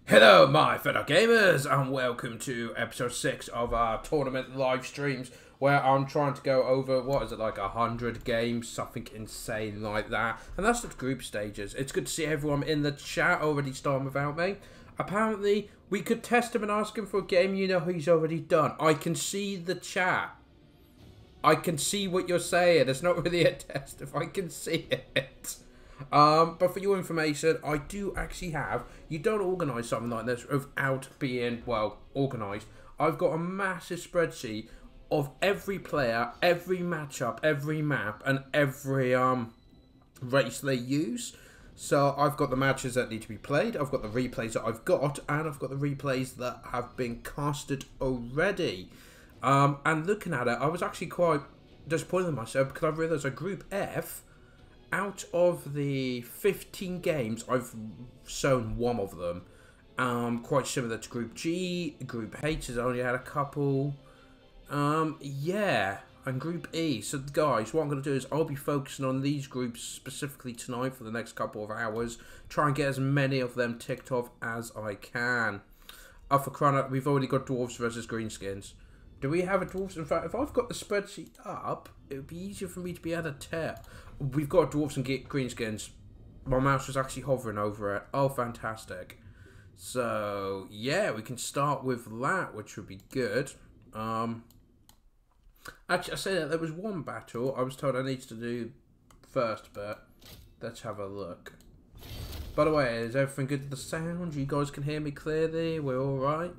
Hello, my fellow gamers, and welcome to episode 6 of our tournament live streams, where I'm trying to go over, what is it, like 100 games, something insane like that, and that's the group stages. It's good to see everyone in the chat already starting without me. Apparently, we could test him and ask him for a game you know he's already done. I can see the chat. I can see what you're saying. It's not really a test if I can see it. But for your information, I do actually have, you don't organise something like this without being, well, organised. I've got a massive spreadsheet of every player, every matchup, every map, and every race they use. So I've got the matches that need to be played, I've got the replays that I've got, and I've got the replays that have been casted already. And looking at it, I was actually quite disappointed in myself because I realised a Group F, out of the 15 games, I've shown one of them. Quite similar to Group G. Group H has only had a couple. Yeah, and Group E. So guys, what I'm going to do is I'll be focusing on these groups specifically tonight for the next couple of hours. Try and get as many of them ticked off as I can. For crying out, we've already got Dwarves versus Greenskins. Do we have a Dwarves? In fact, if I've got the spreadsheet up, it would be easier for me to be able to tell. We've got Dwarves and Greenskins. My mouse was actually hovering over it. Oh, fantastic. So, yeah, we can start with that, which would be good. Actually, I say that there was one battle I was told I needed to do first, but let's have a look. By the way, is everything good with the sound? You guys can hear me clearly? We're alright?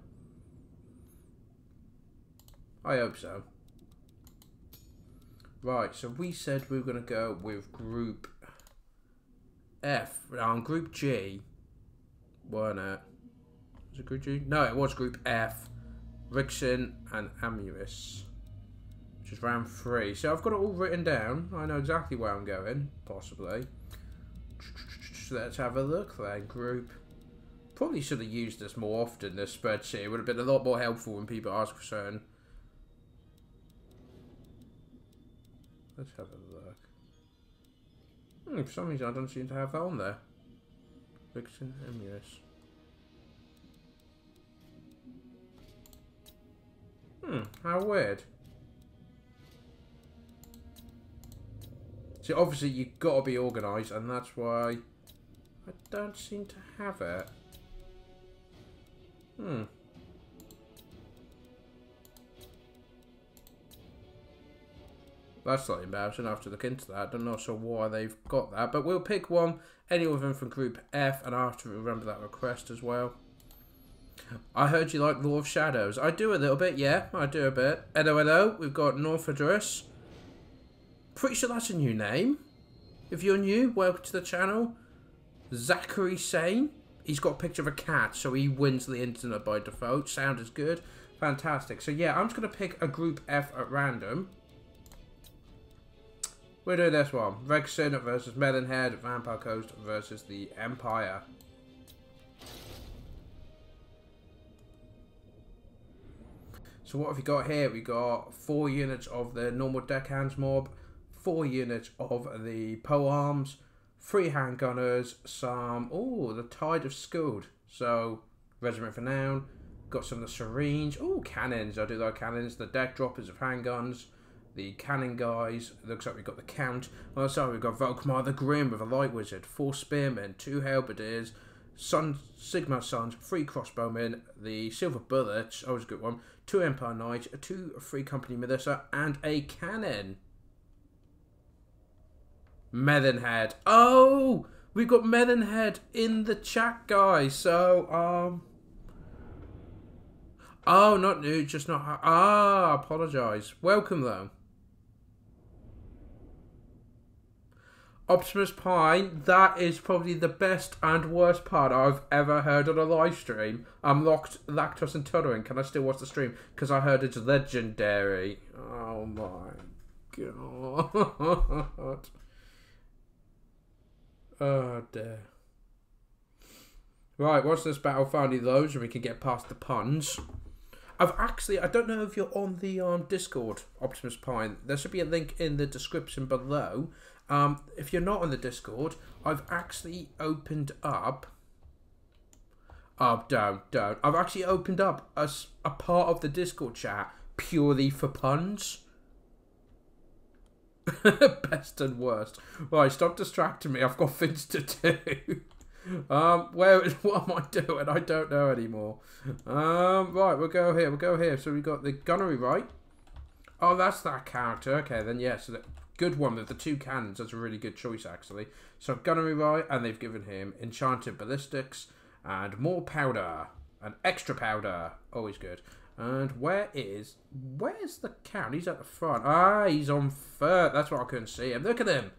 I hope so. Right, so we said we were going to go with Group F. Group G, weren't it? Was it Group G? No, it was Group F. Rixin and Amuris, which is round 3. So I've got it all written down. I know exactly where I'm going, possibly. Let's have a look then. Group. Probably should have used this more often, this spreadsheet. It would have been a lot more helpful when people ask for certain. Let's have a look. For some reason I don't seem to have that on there. Vixen, Amuris. How weird. See, obviously you've got to be organised, and that's why I don't seem to have it. That's slightly embarrassing. I have to look into that. I'm not sure why they've got that, but we'll pick one, any of them from Group F, and I have to remember that request as well. I heard you like Law of Shadows. I do a little bit, yeah, I do a bit. Hello, hello. We've got Northadrus. Pretty sure that's a new name. If you're new, welcome to the channel. Zachary Sane. He's got a picture of a cat, so he wins the internet by default. Sound is good. Fantastic. So yeah, I'm just going to pick a Group F at random. We're doing this one. Rexin versus Melonhead, Vampire Coast versus the Empire. So what have we got here? We got 4 units of the normal deckhands mob, 4 units of the polearms, 3 handgunners, some, the Tide of Skuld. So, Regiment Renown, got some of the Syringe, cannons, I do like cannons, the deck droppers of handguns, the cannon guys. It looks like we've got the Count. On the side we've got Volkmar the Grim with a light wizard, 4 spearmen, 2 halberdiers, Sigma Sons, 3 crossbowmen, the Silver Bullets, always a good one, 2 Empire Knights, 2 Free Company Militia, and a cannon. Melonhead. Oh, we've got Melonhead in the chat, guys. So, oh, not new, just not. Apologise. Welcome though. Optimus Prime, that is probably the best and worst part I've ever heard on a live stream. I'm lactose intolerant. Can I still watch the stream? Because I heard it's legendary. Oh my god. Oh dear. Right, once this battle finally loads and we can get past the puns. I don't know if you're on the Discord, Optimus Prime. There should be a link in the description below. If you're not on the Discord, I've actually opened up Oh, don't. I've actually opened up a part of the Discord chat purely for puns. Best and worst. Right, stop distracting me. I've got things to do. What am I doing? I don't know anymore. Right, we'll go here. So we got the gunnery, right? Oh, that's that character. Okay, then yeah, so the good one with the 2 cannons. That's a really good choice, actually. So gunnery, right, and they've given him enchanted ballistics and more powder and extra powder. Always good. And where's the count? He's at the front. Ah, he's on third. That's why I couldn't see him. Look at him.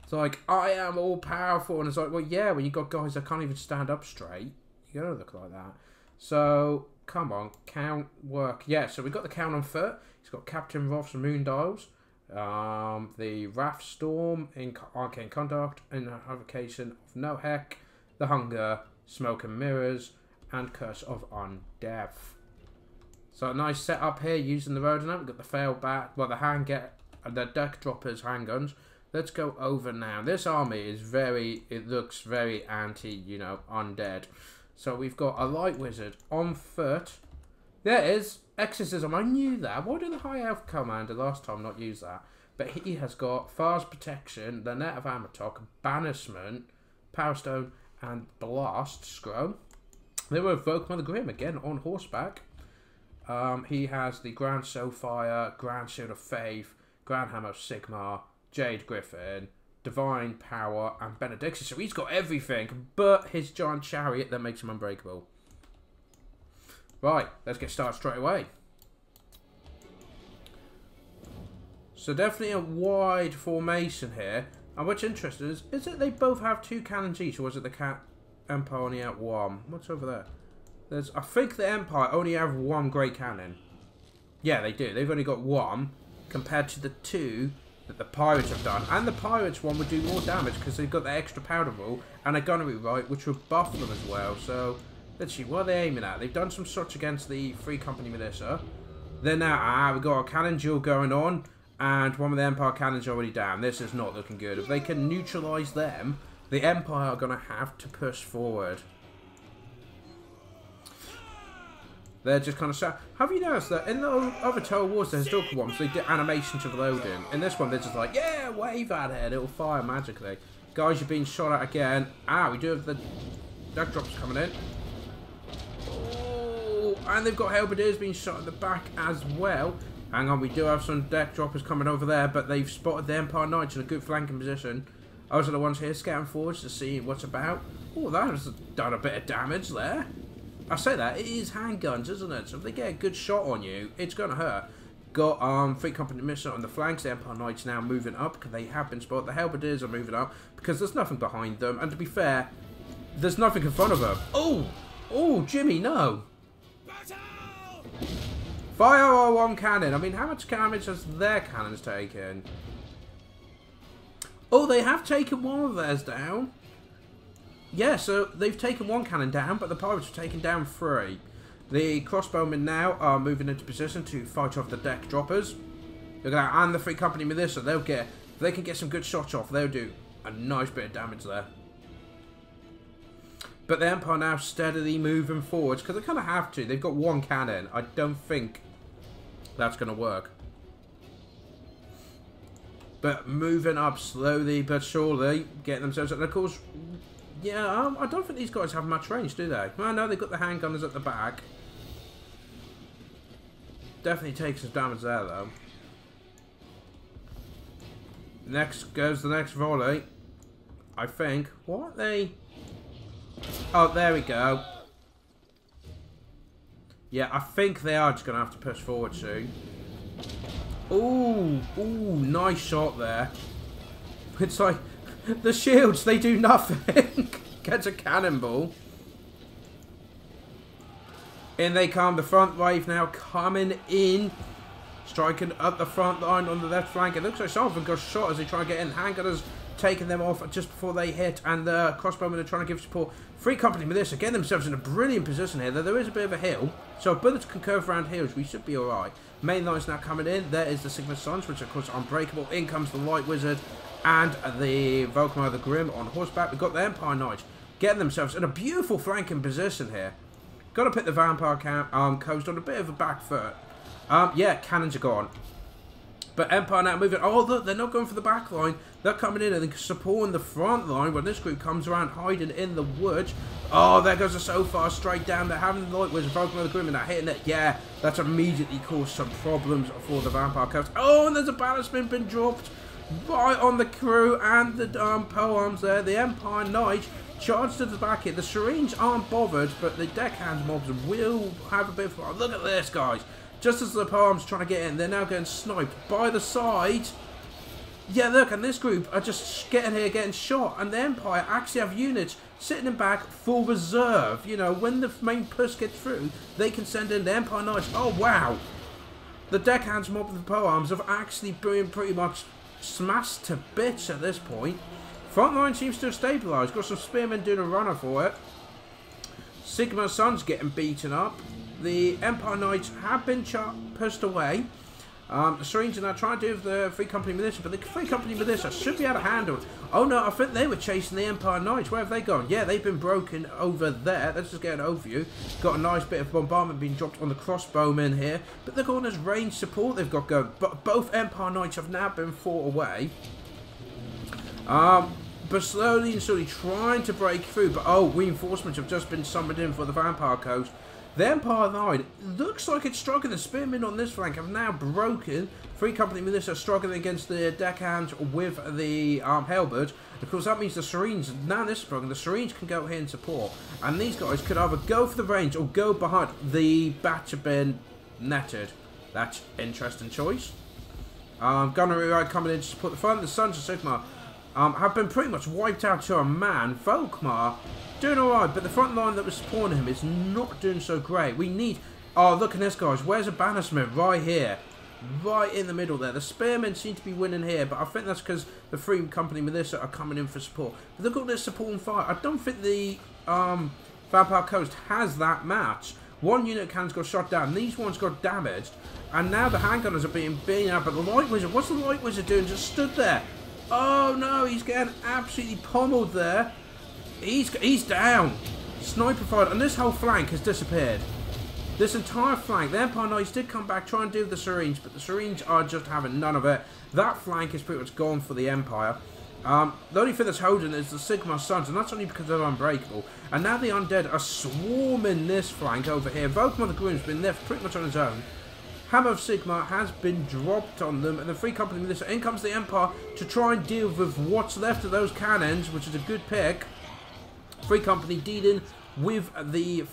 It's like, I am all powerful. And it's like, well, yeah, when you got guys that can't even stand up straight, you gotta look like that. So, come on, count, work. Yeah, so we got the count on foot. He's got Captain Roth's Moondials, the Wrath Storm in Arcane Conduct, Invocation of No Heck, the Hunger, Smoke and Mirrors, and Curse of Undeath. So a nice setup here using the Rodent. We've got the fail bat, well, the deck droppers handguns. Let's go over now. This army is it looks very anti, undead. So we've got a light wizard on foot. There it is. Exorcism. I knew that. Why did the high elf commander last time not use that? But he has got Fast Protection, the Net of Amatok, Banishment, Power Stone, and Blast Scroll. They were Volkmar the Grim again on horseback. He has the Grand Soulfire, Grand Shield of Faith, Grand Hammer of Sigmar, Jade Griffin, Divine Power, and Benediction. So he's got everything, but his giant chariot that makes him unbreakable. Right, let's get started straight away. So definitely a wide formation here. And what's interesting is it they both have 2 cannons each, or was it the Empire only have 1? What's over there? I think the Empire only have 1 great cannon. Yeah, they do. They've only got 1 compared to the 2 that the pirates have done. And the pirates one would do more damage because they've got the extra powder rule and a gunnery right, which would buff them as well. So let's see, what are they aiming at? They've done some such against the Free Company Militia. Then now, we've got a cannon duel going on, and one of the Empire cannons already down. This is not looking good. If they can neutralise them, the Empire are going to have to push forward. They're just kind of sad. Have you noticed that in the other Total Wars, the historical ones, they did animations of loading. In this one, they're just like, yeah, wave at it, it'll fire magically. Guys, you're being shot at again. We do have the deck drops coming in. Oh, and they've got halberdiers being shot at the back as well. Hang on, we do have some deck droppers coming over there, but they've spotted the Empire Knights in a good flanking position. Those are the ones here scouting forwards to see what's about. Oh, that has done a bit of damage there. I say that, it is handguns, isn't it? So if they get a good shot on you, it's going to hurt. Got Free Company Mission on the flanks. The Empire Knights now moving up because they have been spotted. The halberdiers are moving up because there's nothing behind them. And to be fair, there's nothing in front of them. Oh, Jimmy, no. Fire our 1 cannon. I mean, how much damage has their cannons taken? Oh, they have taken 1 of theirs down. Yeah, so they've taken 1 cannon down, but the pirates have taken down 3. The crossbowmen now are moving into position to fight off the deck droppers. Look at that, and the Free Company Militia. If they can get some good shots off, they'll do a nice bit of damage there. But the Empire now steadily moving forwards, because they kind of have to. They've got 1 cannon. I don't think that's going to work. But moving up slowly but surely, getting themselves... And of course... Yeah, I don't think these guys have much range, do they? Well, no, they've got the handgunners at the back. Definitely takes some damage there, though. Next goes the next volley. I think. What are they? Oh, there we go. Yeah, I think they are just going to have to push forward soon. Ooh, nice shot there. It's like... The shields, they do nothing. Gets a cannonball. In they come. The front wave now coming in. Striking up the front line on the left flank. It looks like some of them got shot as they try to get in. Handgunners taking them off just before they hit. And the crossbowmen are trying to give support. Free Company Militia getting themselves in a brilliant position here. There is a bit of a hill. So if bullets can curve around hills, we should be alright. Main line's now coming in. There is the Sigma Sons, which of course are unbreakable. In comes the Light Wizard. And the Volkmar the Grim on horseback. We've got the Empire Knights getting themselves in a beautiful flanking position here. Got to put the Vampire coast on a bit of a back foot. Yeah, cannons are gone. But Empire now moving. Oh, look, they're not going for the back line. They're coming in and supporting the front line when this group comes around hiding in the woods. Oh, there goes a so far straight down. They're having the light was invoking the grim and they're hitting it. Yeah, that's immediately caused some problems for the Vampire coast. Oh, and there's a ballastman been dropped right on the crew and the poems there. The Empire Knight charged to the back here. The Serines aren't bothered, but the deckhand mobs will have a bit of fun. Look at this, guys. Just as the poems trying to get in, they're now getting sniped by the side. Yeah, look, and this group are just getting here, getting shot, and the Empire actually have units sitting in back for reserve. You know, when the main push gets through, they can send in the Empire Knights. Oh, wow. The deckhands mob of the poems have actually been pretty much smashed to bits at this point. Front line seems to have stabilised. Got some spearmen doing a runner for it. Sigma Sun's getting beaten up. The Empire Knights have been pushed away. The Serines are now trying to do the Free Company Militia, but the Free Company Militia should be able to handle it. Oh no, I think they were chasing the Empire Knights. Where have they gone? Yeah, they've been broken over there. Let's just get an overview. Got a nice bit of bombardment being dropped on the crossbowmen here. But look at all this range support they've got going. But both Empire Knights have now been fought away. But slowly and slowly trying to break through. But oh, reinforcements have just been summoned in for the Vampire Coast. The Empire Line looks like it's struggling. The spearmen on this flank have now broken. Free Company Militia struggling against the deckhands with the halberds. Of course, that means the Serines, now this struggling, the Serines can go here and support. And these guys could either go for the range or go behind. The batch have been netted. That's interesting choice. Gunnery Ride coming in to support the front. The Sons of Sigma have been pretty much wiped out to a man. Volkmar doing alright, but the front line that was supporting him is not doing so great. We need... Oh, look at this, guys. Where's a bannersmith? Right here. Right in the middle there. The spearmen seem to be winning here, but I think that's because the Free Company Militia are coming in for support. But look at all this support and fire. I don't think the Vampire Coast has that match. One unit cannon's got shot down. These ones got damaged. And now the handgunners are being beaten up. But the Light Wizard, what's the Light Wizard doing? Just stood there. Oh, no. He's getting absolutely pummeled there. He's down. Sniper fired, and this whole flank has disappeared. This entire flank. The Empire Knights did come back, try and do the Serines, but the Serines are just having none of it. That flank is pretty much gone for the Empire. The only thing that's holding is the Sigma Sons, and that's only because they're unbreakable. And now the Undead are swarming this flank over here. Volkmar the Groom's been left pretty much on his own. Hammer of Sigma has been dropped on them, and the Free Company Militia. In comes the Empire to try and deal with what's left of those cannons, which is a good pick. Free Company dealing with the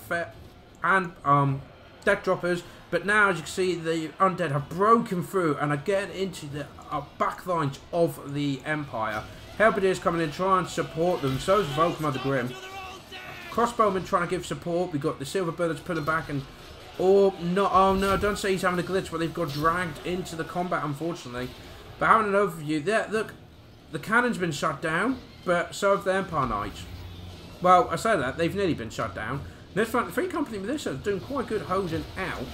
deck droppers, but now as you can see the Undead have broken through and are getting into the back lines of the Empire. Halberdiers coming in trying to support them, so is Volkmar the Grim. Crossbowmen trying to give support. We've got the Silver Bullets pulling back and... Oh no, don't say he's having a glitch, but they've got dragged into the combat unfortunately. But having an overview there, look, the cannon's been shut down, but so have the Empire Knights. Well, I say that, they've nearly been shut down. This front, the Free Company Militia is doing quite good holding out.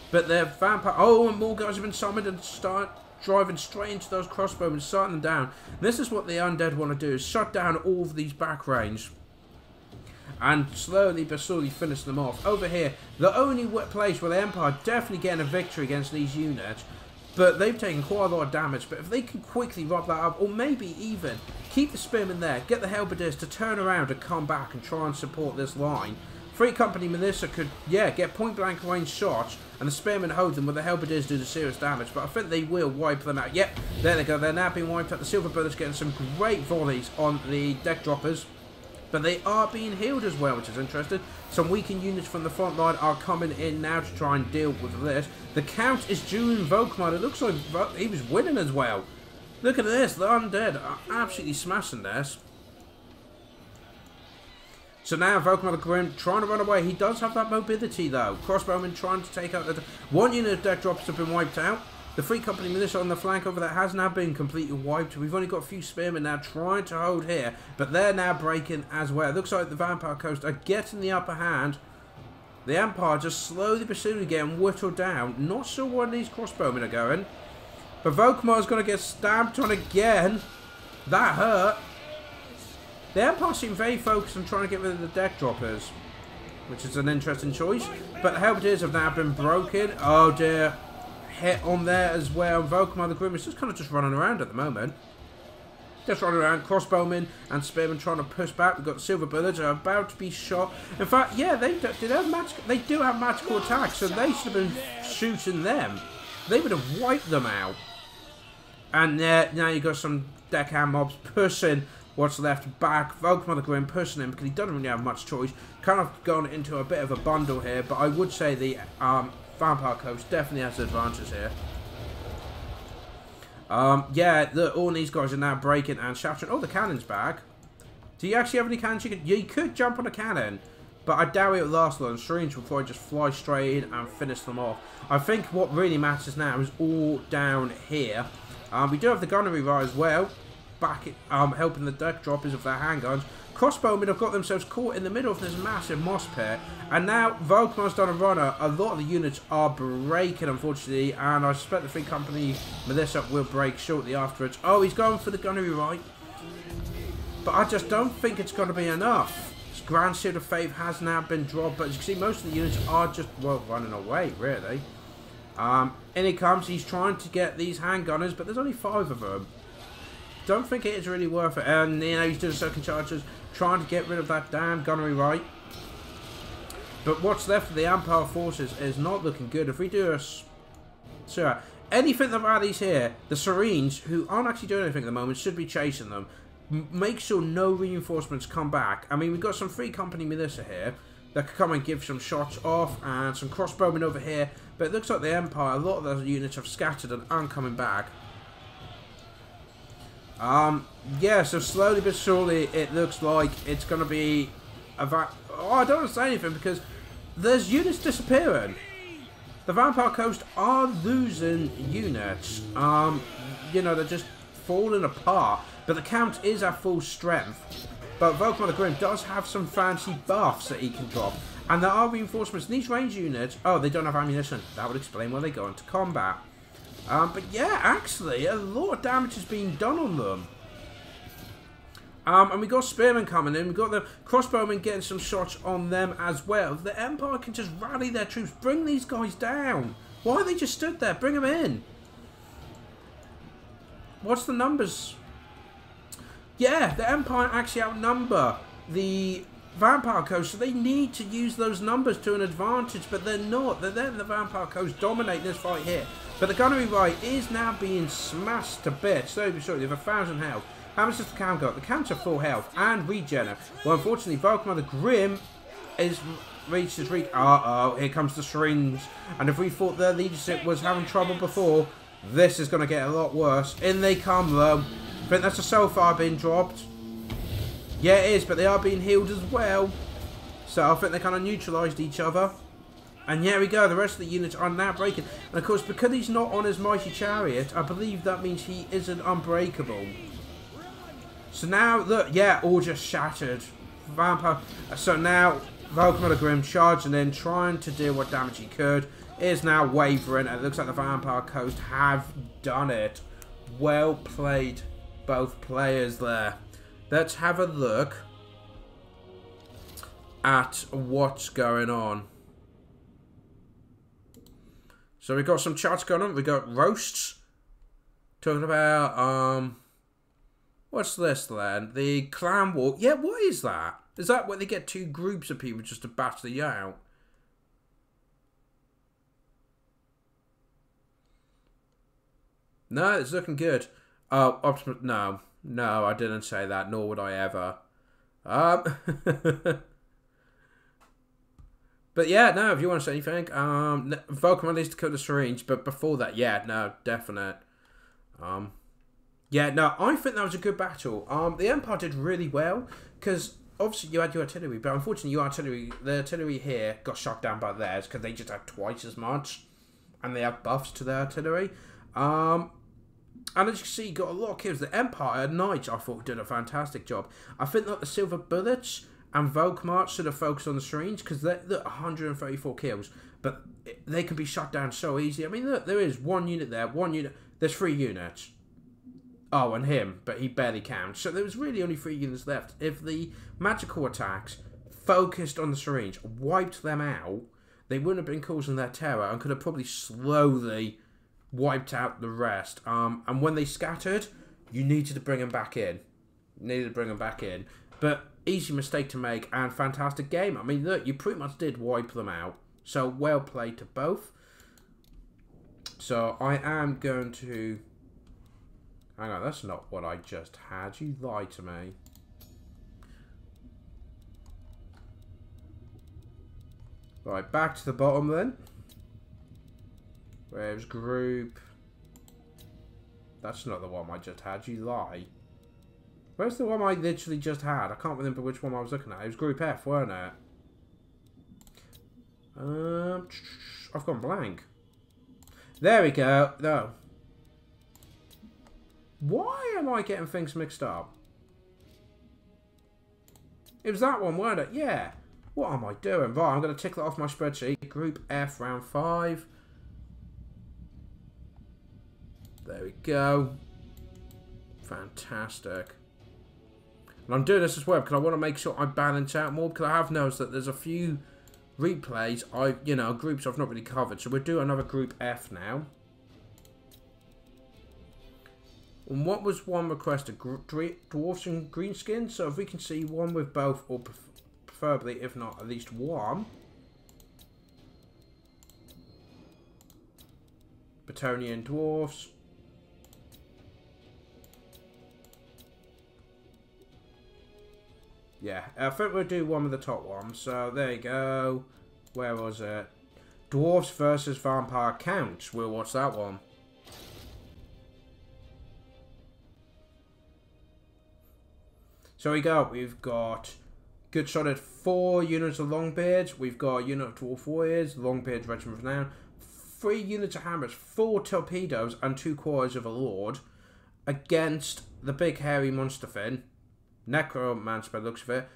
But their Vampire... Oh, and more guys have been summoned and start driving straight into those crossbowmen, starting them down. This is what the Undead want to do, is shut down all of these back range. And slowly but surely finish them off. Over here, the only place where the Empire definitely getting a victory against these units. But they've taken quite a lot of damage. But if they can quickly wrap that up, or maybe even keep the spearmen there, get the halberdiers to turn around and come back and try and support this line. Free Company Militia could, yeah, get point blank range shots, and the spearmen hold them, with the halberdiers do the serious damage. But I think they will wipe them out. Yep, there they go. They're now being wiped out. The Silver Bullets getting some great volleys on the deck droppers. But they are being healed as well, which is interesting. Some weakened units from the front line are coming in now to try and deal with this. The Count is dueling Volkmar. It looks like he was winning as well. Look at this. The Undead are absolutely smashing this. So now Volkmar the Grim trying to run away. He does have that mobility though. Crossbowmen trying to take out the... One unit of deck droppers have been wiped out. The Free Company Militia on the flank over there has now been completely wiped. We've only got a few spearmen now trying to hold here, but they're now breaking as well. It looks like the Vampire Coast are getting the upper hand. The Empire just slowly but surely getting whittled down. Not sure where these crossbowmen are going. But Volkmar's going to get stabbed on again. That hurt. The Empire seem very focused on trying to get rid of the deck droppers, which is an interesting choice. But the Halberdiers have now been broken. Oh dear. Hit on there as well. Volkmar the Grim is just kind of just running around at the moment. Just running around. Crossbowmen and Spearmen trying to push back. We've got Silver Bullets are about to be shot. In fact, yeah, they do have magical attacks, so they should have been shooting them. They would have wiped them out. And now you've got some deckhand mobs pushing what's left back. Volkmar the Grim pushing him because he doesn't really have much choice. Kind of gone into a bit of a bundle here, but I would say the Vampire Coast definitely has the advantage here. Yeah, look, all these guys are now breaking and shattering. Oh, the cannon's back. Do you actually have any cannons? You could jump on a cannon, but I doubt it will last long. Syringe will probably just fly straight in and finish them off. I think what really matters now is all down here. We do have the gunnery right as well, back helping the deck droppers of their handguns. Crossbowmen have got themselves caught in the middle of this massive moss pit, and now Volkmar's done a runner. A lot of the units are breaking, unfortunately, and I suspect the 3 company militia will break shortly afterwards. Oh, he's going for the gunnery right, but I just don't think it's going to be enough. This Grand Shield of Faith has now been dropped, but as you can see, most of the units are just, well, running away, really. In he comes. He's trying to get these handgunners, but there's only 5 of them. Don't think it is really worth it. And, you know, he's doing second charges, trying to get rid of that damn gunnery right. But what's left of the Empire forces is not looking good. If we do a... So, anything that rallies here, the Syringe, who aren't actually doing anything at the moment, should be chasing them. Make sure no reinforcements come back. I mean, we've got some 3 company militia here that could come and give some shots off, and some crossbowmen over here. But it looks like the Empire, a lot of those units have scattered and aren't coming back. Yeah, so slowly but surely it looks like it's going to be oh, I don't want to say anything because there's units disappearing. The Vampire Coast are losing units. You know, they're just falling apart. But the count is at full strength. But Volkmar the Grim does have some fancy buffs that he can drop. And there are reinforcements. These range units, oh, they don't have ammunition. That would explain why they go into combat. But yeah, actually, a lot of damage is being done on them. And we got Spearmen coming in. We got the Crossbowmen getting some shots on them as well. The Empire can just rally their troops. Bring these guys down. Why are they just stood there? Bring them in. What's the numbers? Yeah, the Empire actually outnumber the Vampire Coast, so they need to use those numbers to an advantage, but they're not. They're letting the Vampire Coast dominate this fight here. But the gunnery right is now being smashed to bits. So they have 1,000 health. How much does the count got? The count's at full health and regener. Well, unfortunately, Volkmar the Grim is reached his reach. Uh-oh, here comes the Syringe. And if we thought their leadership was having trouble before, this is going to get a lot worse. In they come, though. I think that's a so far being dropped. Yeah, it is, but they are being healed as well. So I think they kind of neutralised each other. And here we go, the rest of the units are now breaking. And of course, because he's not on his mighty chariot, I believe that means he isn't unbreakable. So now, look, yeah, all just shattered. Vampire. So now, Volkmar the Grim charging in, trying to deal what damage he could, is now wavering. And it looks like the Vampire Coast have done it. Well played, both players there. Let's have a look at what's going on. So we've got some chats going on. We've got roasts. Talking about, what's this then? The clan war. Yeah, what is that? Is that where they get 2 groups of people just to battle you out? No, it's looking good. Oh, Optimus, no. No, I didn't say that, nor would I ever. But yeah, no, if you want to say anything, Volkmar needs to kill the Syringe, but before that, yeah, no, definite. Yeah, no, I think that was a good battle. The Empire did really well, because obviously you had your artillery, but unfortunately the artillery here got shot down by theirs, because they just had twice as much, and they have buffs to their artillery. And as you can see, you got a lot of kills. The Empire Knights, I thought, did a fantastic job. I think that the Silver Bullets and Volkmar should have focused on the Syringe, because they're 134 kills. But they can be shut down so easy. I mean, look, there is 1 unit there, 1 unit. There's 3 units. Oh, and him, but he barely counts. So there was really only 3 units left. If the magical attacks focused on the syringe, wiped them out, they wouldn't have been causing their terror and could have probably slowly wiped out the rest. And when they scattered, you needed to bring them back in. But easy mistake to make and fantastic game. I mean, look, you pretty much did wipe them out. So well played to both. So I am going to... Hang on, that's not what I just had. You lied to me. Right, back to the bottom then. Where's group? That's not the one I just had. You lie. Where's the one I literally just had? I can't remember which one I was looking at. It was group F, weren't it? I've gone blank. There we go. No. Why am I getting things mixed up? It was that one, weren't it? Yeah. What am I doing? Right, I'm going to tick that off my spreadsheet. Group F, round 5. There we go. Fantastic. And I'm doing this as well because I want to make sure I balance out more, because I have noticed that there's a few replays, groups I've not really covered. So we'll do another group F now. And what was one requested? Dwarfs and greenskins. So if we can see one with both, or preferably, if not, at least one. Bretonian dwarfs. Yeah, I think we'll do one with the top one. So there you go. Where was it? Dwarfs versus Vampire Counts. We'll watch that one. So we go. We've got good solid 4 units of Longbeards. We've got a unit of Dwarf Warriors, Longbeards Regiment of Renown, 3 units of Hammers, 4 Torpedoes, and 2 Quarters of a Lord against the big hairy monster thing. Necromancer by the looks of it.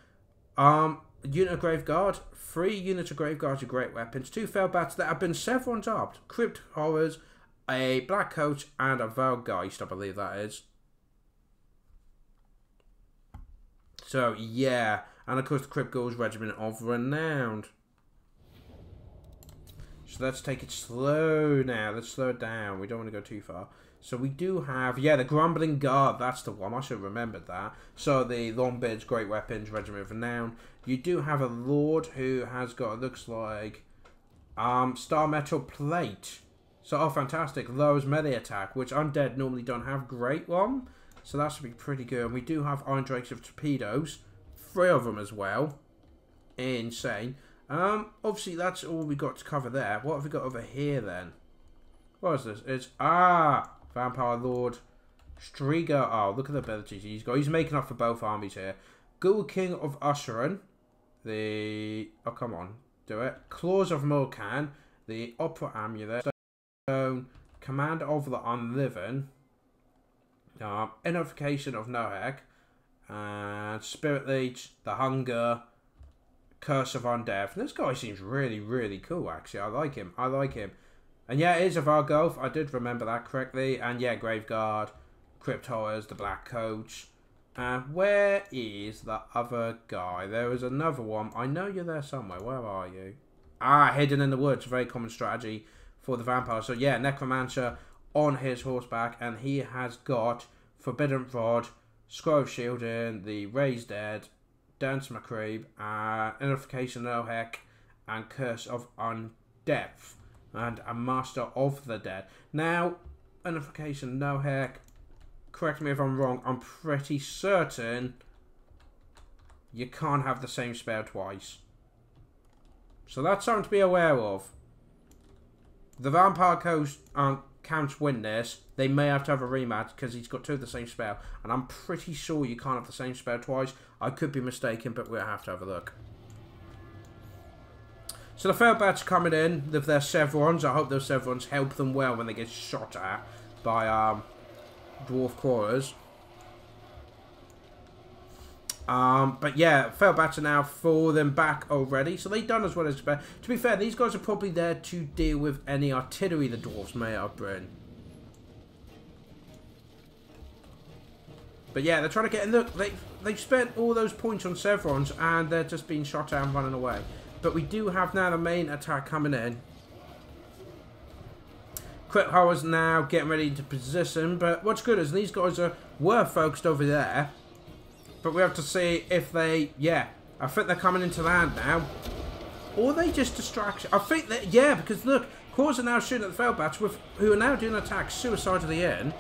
Unit of Graveguard, 3 units of Graveguards with great weapons, 2 Fellbats that have been several untouched, Crypt Horrors, a Black Coach, and a Valgeist, I believe that is. So, yeah. And, of course, the Crypt Ghouls Regiment of Renown. So, let's take it slow now. Let's slow it down. We don't want to go too far. So, we do have... Yeah, the Grumbling Guard. That's the one. I should have remembered that. So, the Longbeards, Great Weapons, Regiment of Renown. You do have a Lord who has got... It looks like... Star Metal Plate. So, oh, fantastic. Lowers melee attack, which Undead normally don't have great one. So that should be pretty good. And we do have Iron Drakes of Torpedoes. 3 of them as well. Insane. Obviously, that's all we got to cover there. What have we got over here, then? What is this? It's... Vampire Lord. Striga. Oh, look at the abilities he's got. He's making up for both armies here. Ghoul King of Usherin. The... Oh, come on. Do it. Claws of Mulcan. The Opera Amulet. Stone. Command of the Unliving. Identification of Nohek, and Spirit Leech, the Hunger, Curse of Undeath. And this guy seems really, really cool, actually. I like him. And yeah, it is a Vargolf. I did remember that correctly. And yeah, Graveguard, Crypt Horrors, the Black Coach. Where is the other guy? There is another one. I know you're there somewhere. Where are you? Hidden in the woods. Very common strategy for the vampire. So yeah, Necromancer on his horseback, and he has got Forbidden Rod, Scroll of Shielding, the Raised Dead, Dance McCreeb, Identification Nohek, and Curse of Undeath, and a Master of the Dead. Now, Identification Nohek, correct me if I'm wrong, I'm pretty certain you can't have the same spell twice. So that's something to be aware of. The Vampire Counts win this, they may have to have a rematch because he's got 2 of the same spell. And I'm pretty sure you can't have the same spell twice. I could be mistaken, but we'll have to have a look. So the Fellbats coming in with their Severons. I hope those Severons help them well when they get shot at by Dwarf Crawlers. But yeah, Fellbats are now falling back already, so they've done as well as expected. To be fair, these guys are probably there to deal with any artillery the Dwarves may have bring. But yeah, they're trying to get in. Look, they've spent all those points on Chevrons, and they're just being shot out and running away. But we do have now the main attack coming in. Crypt Horrors now getting ready to position. But what's good is these guys were focused over there. But we have to see if they... Yeah, I think they're coming into land now. Or are they just distraction? I think that... Yeah, because look, Cores are now shooting at the Feldbats, who are now doing attacks suicide to the end.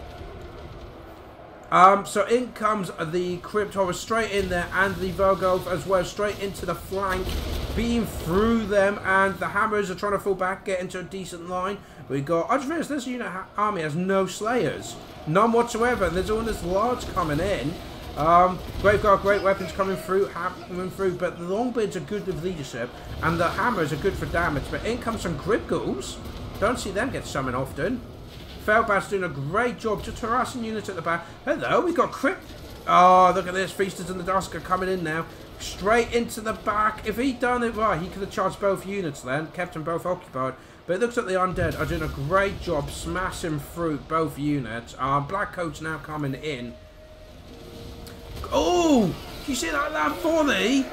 So in comes the Crypt Horrors straight in there, and the Volgov as well, straight into the flank, being through them, and the Hammers are trying to fall back, get into a decent line. We got, I just realised this unit army has no Slayers, none whatsoever, and there's all this large coming in. Graveguard, great weapons coming through, but the Longbeards are good with leadership, and the Hammers are good for damage, but in comes some Grip Ghouls, don't see them get summoned often. Feldbat's doing a great job just harassing units at the back. Hello, we got Crypt. Oh, look at this. Feasters and the Dusk are coming in now. Straight into the back. If he'd done it right, he could have charged both units then. Kept them both occupied. But it looks like the Undead are doing a great job smashing through both units. Black Coat's now coming in. Oh, you see that 40?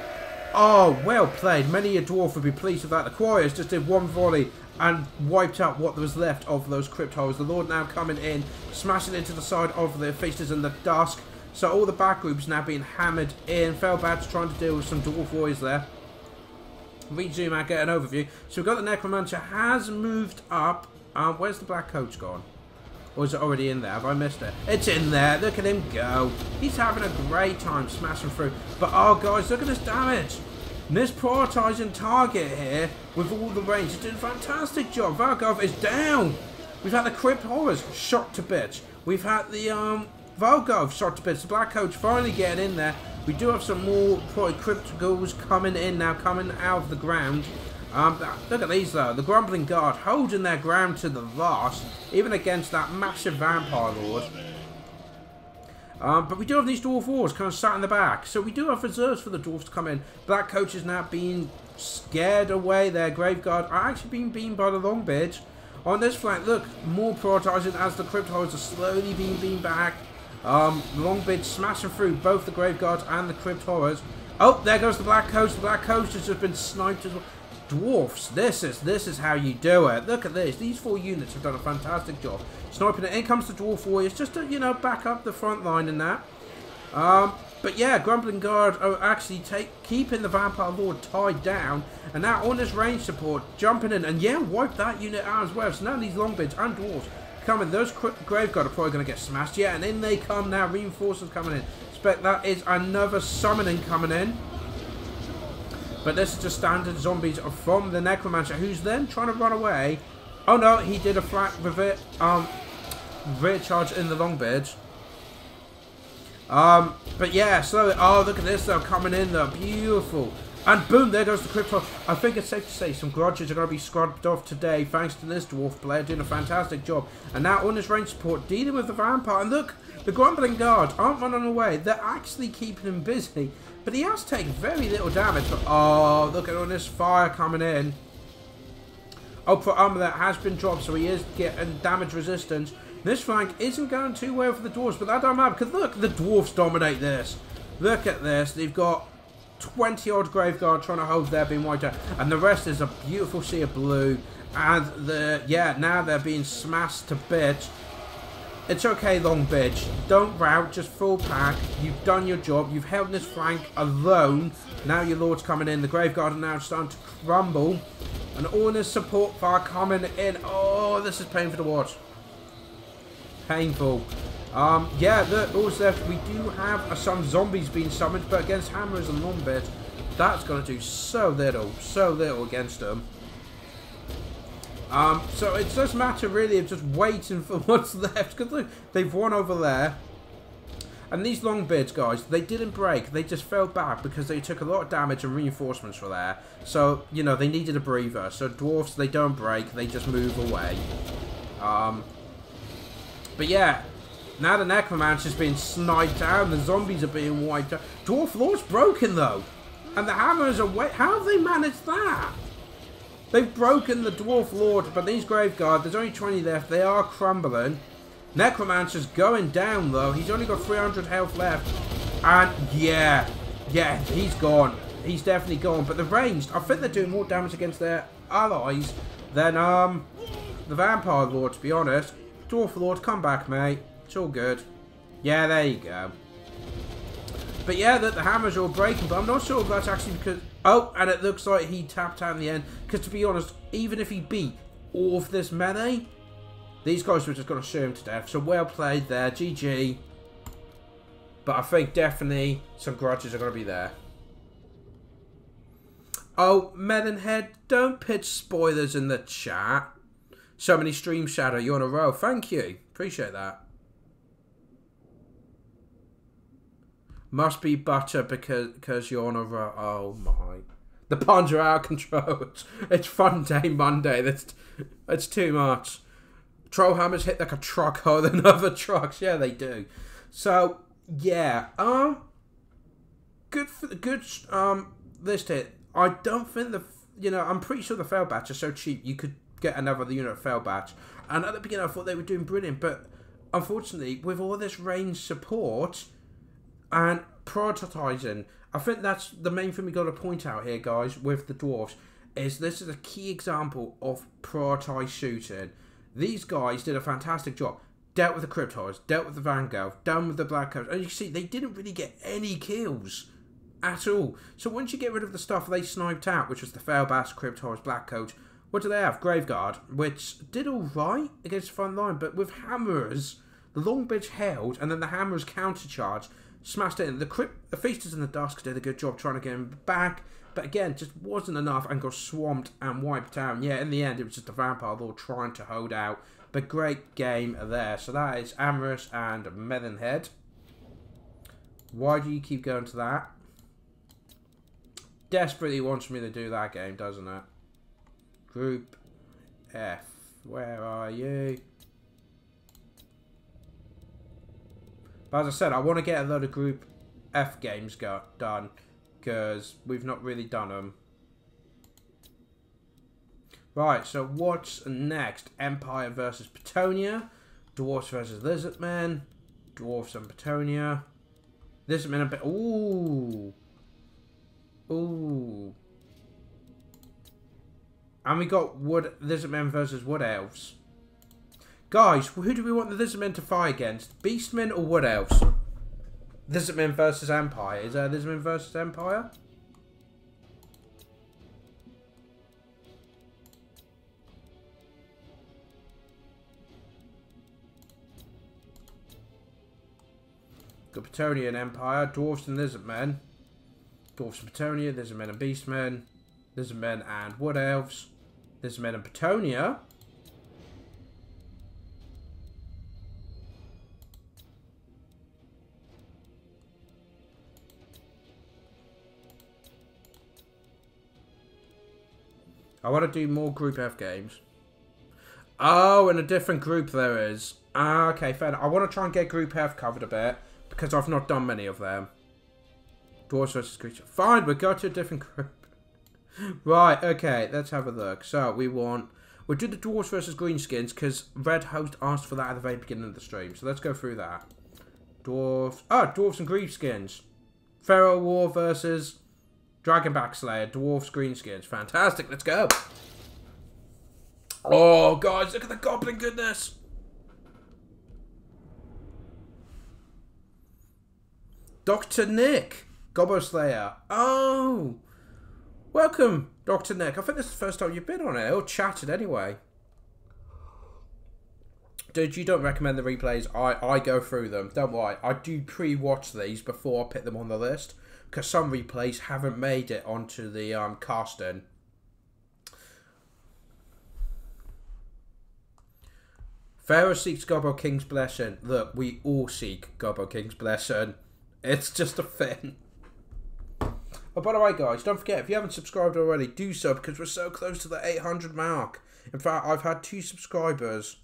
Oh, well played. Many a dwarf would be pleased with that. The Quarriors just did one volley and wiped out what was left of those Crypt Horrors. The Lord now coming in, smashing into the side of the Feasters in the Dusk. So all the back groups now being hammered in. Feldbat's trying to deal with some Dwarf Warriors there. Rezoom out, get an overview. So we've got the Necromancer has moved up. Where's the Black Coach gone? Or is it already in there? Have I missed it? It's in there. Look at him go. He's having a great time smashing through. But oh guys, look at this damage. Misprioritizing target here with all the range. He's doing a fantastic job. Volgov is down. We've had the Crypt Horrors shot to bits. We've had the Volgov shot to bits. The Black Coach finally getting in there. We do have some more probably Crypt Ghouls coming in now, coming out of the ground. Look at these though. The Grumbling Guard holding their ground to the last, even against that massive Vampire Lord. But we do have these Dwarf Wars kind of sat in the back. So we do have reserves for the Dwarfs to come in. Black Coach is now being scared away. Their Graveguard are actually being beamed by the Longbeards. On this flank, look, more prioritising as the Crypt Horrors are slowly being beamed back. Longbeards smashing through both the Graveguards and the Crypt Horrors. Oh, there goes the Black Coach. The Black Coach has just been sniped as well. Dwarfs, this is how you do it. Look at this. These 4 units have done a fantastic job. Sniping it. In comes the Dwarf Warriors just to, you know, back up the front line and that. But yeah, Grumbling Guard are actually keeping the Vampire Lord tied down. And now on this range support, jumping in. And yeah, wipe that unit out as well. So now these Longbeards and Dwarves coming. Those Graveguard are probably going to get smashed. Yeah, and in they come now. Reinforcements coming in. Expect that is another summoning coming in. But this is just standard zombies from the Necromancer, who's then trying to run away. Oh no, he did a flat rear charge in the Longbeards. But yeah, slowly. Oh, look at this though, coming in though, beautiful. And boom, there goes the Crypt Horror. I think it's safe to say some grudges are going to be scrubbed off today, thanks to this Dwarf player doing a fantastic job. And now on this range support, dealing with the Vampire. And look, the Grumbling Guard aren't running away. They're actually keeping him busy. But he has taken very little damage. But oh, look at all this fire coming in. Oh, for armor that has been dropped, so he is getting damage resistance. This flank isn't going too well for the Dwarves, but that don't matter, because look, the Dwarves dominate this. Look at this. They've got 20 odd Graveguard trying to hold there, being wiped out, and the rest is a beautiful sea of blue. And now they're being smashed to bits. It's okay, Longbeards. Don't rout, just full pack. You've done your job. You've held this flank alone. Now your Lord's coming in. The Graveguard are now starting to crumble. And all this support fire coming in. Oh, this is painful to watch. Painful. Yeah, look, all's left. We do have some zombies being summoned, but against Hammers and Longbeards, that's going to do so little against them. So it does matter really of just waiting for what's left, because look, they've won over there. And these Longbeards, guys, they didn't break. They just fell back because they took a lot of damage and reinforcements for there. So, you know, they needed a breather. So Dwarfs, they don't break. They just move away. But yeah, now the Necromancer's being sniped out. The zombies are being wiped out. Dwarf Lord's broken, though. And the Hammers are... How have they managed that? They've broken the Dwarf Lord, but these Graveguard, there's only 20 left. They are crumbling. Necromancer's going down, though. He's only got 300 health left. And, yeah, he's gone. He's definitely gone. But the ranged, I think they're doing more damage against their allies than, the Vampire Lord, to be honest. Dwarf Lord, come back, mate. It's all good. Yeah, there you go. But yeah, the hammers are all breaking, but I'm not sure if that's actually because... Oh, and it looks like he tapped out in the end. Because to be honest, even if he beat all of this melee, these guys were just going to shoot him to death. So well played there, GG. But I think definitely some grudges are going to be there. Oh, Melonhead, don't pitch spoilers in the chat. So many stream shadow, you're on a roll. Thank you. Appreciate that. Must be butter because you're on a roll. Oh my. The puns are out of control. It's fun day Monday. That's too much. Trollhammers hit like a truck hole than other trucks. Yeah, they do. So, yeah. Good list hit. I don't think I'm pretty sure the fail batch are so cheap you could get another unit of fail batch. And at the beginning I thought they were doing brilliant, but unfortunately with all this range support and prioritizing, I think that's the main thing we got to point out here, guys, with the dwarves, is this is a key example of prioritized shooting. These guys did a fantastic job. Dealt with the Cryptoids, dealt with the Vanguard, done with the Black Coats, and you see they didn't really get any kills at all. So once you get rid of the stuff they sniped out, which was the Failbass, Cryptoids, Black Coat, what do they have? Graveguard, which did alright against the front line, but with hammers, the long bridge held, and then the hammers countercharge, smashed it in. The Feasters in the Dusk did a good job trying to get him back, but again, just wasn't enough and got swamped and wiped out. Yeah, in the end, it was just a Vampire Lord trying to hold out, but great game there. So that is Amorous and Melonhead. Why do you keep going to that? Desperately wants me to do that game, doesn't it? Group F. Where are you? But as I said, I want to get a load of Group F games done, because we've not really done them. Right, so what's next? Empire versus Petonia. Dwarfs versus Lizardmen. Dwarfs and Petonia. Lizardmen and... Ooh. Ooh. And we got Lizardmen versus Wood Elves. Guys, who do we want the Lizardmen to fight against? Beastmen or Wood Elves? Lizardmen versus Empire. Is there Lizardmen versus Empire? Got Petonia and Empire. Dwarfs and Lizardmen. Dwarfs and Petonia. Lizardmen and Beastmen. Lizardmen and Wood Elves. Lizardmen and Petonia. I want to do more Group F games. Oh, and a different group there is. Ah, okay, fair enough. I want to try and get Group F covered a bit, because I've not done many of them. Dwarves versus Creature. Fine, we'll go to a different group. Right, okay, let's have a look. So, we'll do the Dwarves versus Greenskins, because Red Host asked for that at the very beginning of the stream. So let's go through that. Dwarves and Greenskins. Feral War versus Dragonback Slayer, Dwarves, Greenskins. Fantastic, let's go. Oh, guys, look at the goblin goodness. Dr. Nick, Gobbo Slayer. Oh, welcome, Dr. Nick. I think this is the first time you've been on it, or chatted anyway. Dude, you don't recommend the replays. I go through them. Don't worry. I do pre-watch these before I put them on the list, because some replays haven't made it onto the casting. Pharaoh seeks Gobbo King's blessing. Look, we all seek Gobbo King's blessing. It's just a thing. Oh, by the way, guys, don't forget, if you haven't subscribed already, do so, because we're so close to the 800 mark. In fact, I've had 2 subscribers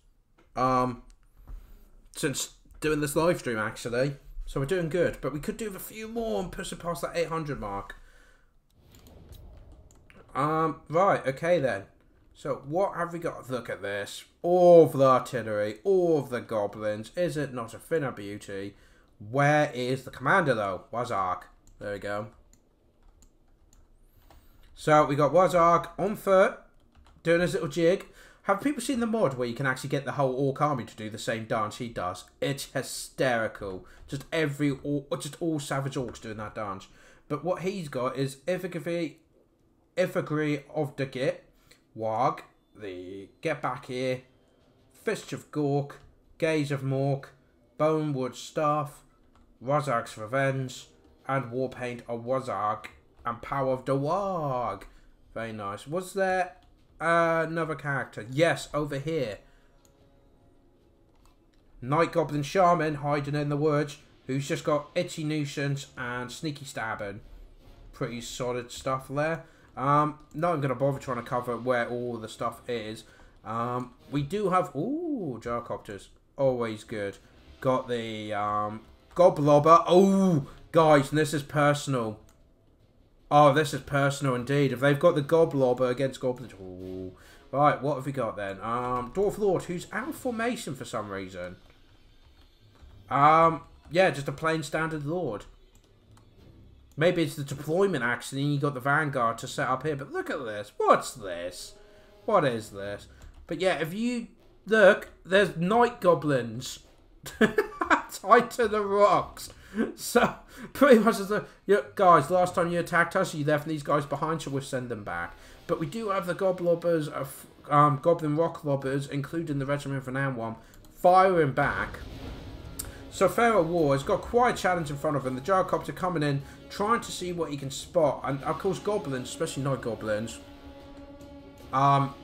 since doing this live stream, actually. So we're doing good, but we could do a few more and push it past that 800 mark. Right, okay then. So what have we got? Look at this. All of the artillery, all of the goblins. Is it not a thinner beauty? Where is the commander though? Wazark. There we go. So we got Wazark on foot, doing his little jig. Have people seen the mod where you can actually get the whole orc army to do the same dance he does? It's hysterical. Just all savage orcs doing that dance. But what he's got is Ifigri of the Git, Warg, the Get Back Here, Fist of Gork, Gaze of Mork, Bonewood Staff, Wazark's Revenge, and Warpaint of Wazark, and Power of the Warg. Very nice. Was there another character? Yes, over here. Night Goblin Shaman hiding in the woods, who's just got Itchy Nuisance and Sneaky Stabbing. Pretty solid stuff there. Not even going to bother trying to cover where all the stuff is. We do have... Ooh, Gyrocopters. Always good. Got the Goblobber. Oh, guys, this is personal. Oh, this is personal indeed. If they've got the Goblobber against Goblins... Ooh. Right, what have we got then? Dwarf Lord, who's out of formation for some reason. Yeah, just a plain standard Lord. Maybe it's the deployment actually, and you got the Vanguard to set up here. But look at this. What's this? What is this? But yeah, if you look, there's Night Goblins tied to the rocks. So, pretty much as the... Yeah, guys, last time you attacked us, you left these guys behind, so we'll send them back. But we do have the Goblobbers, Goblin Rock Lobbers, including the Regiment of Renown one, firing back. So, Pharaoh War has got quite a challenge in front of him. The Gyrocopter coming in, trying to see what he can spot. And, of course, Goblins, especially Night Goblins,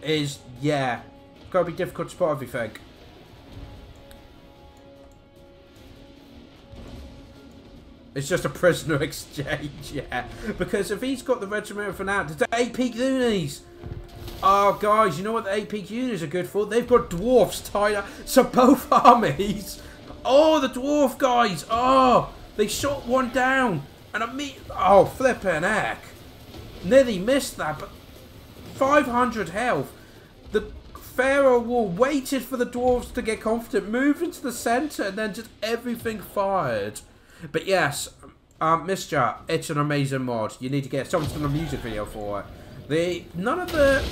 is, yeah, got to be difficult to spot everything. It's just a prisoner exchange, yeah. Because if he's got the Regiment of Renown, the 8 peak unis. Oh, guys, you know what the 8 peak unis are good for? They've got dwarfs tied up. So both armies. Oh, the dwarf guys. Oh, they shot one down. And oh, flippin' heck. Nearly missed that, but 500 health. The Pharaoh War waited for the dwarves to get confident, moved into the centre, and then just everything fired. But yes, Mr. It's an amazing mod. You need to get someone's done a music video for it. None of the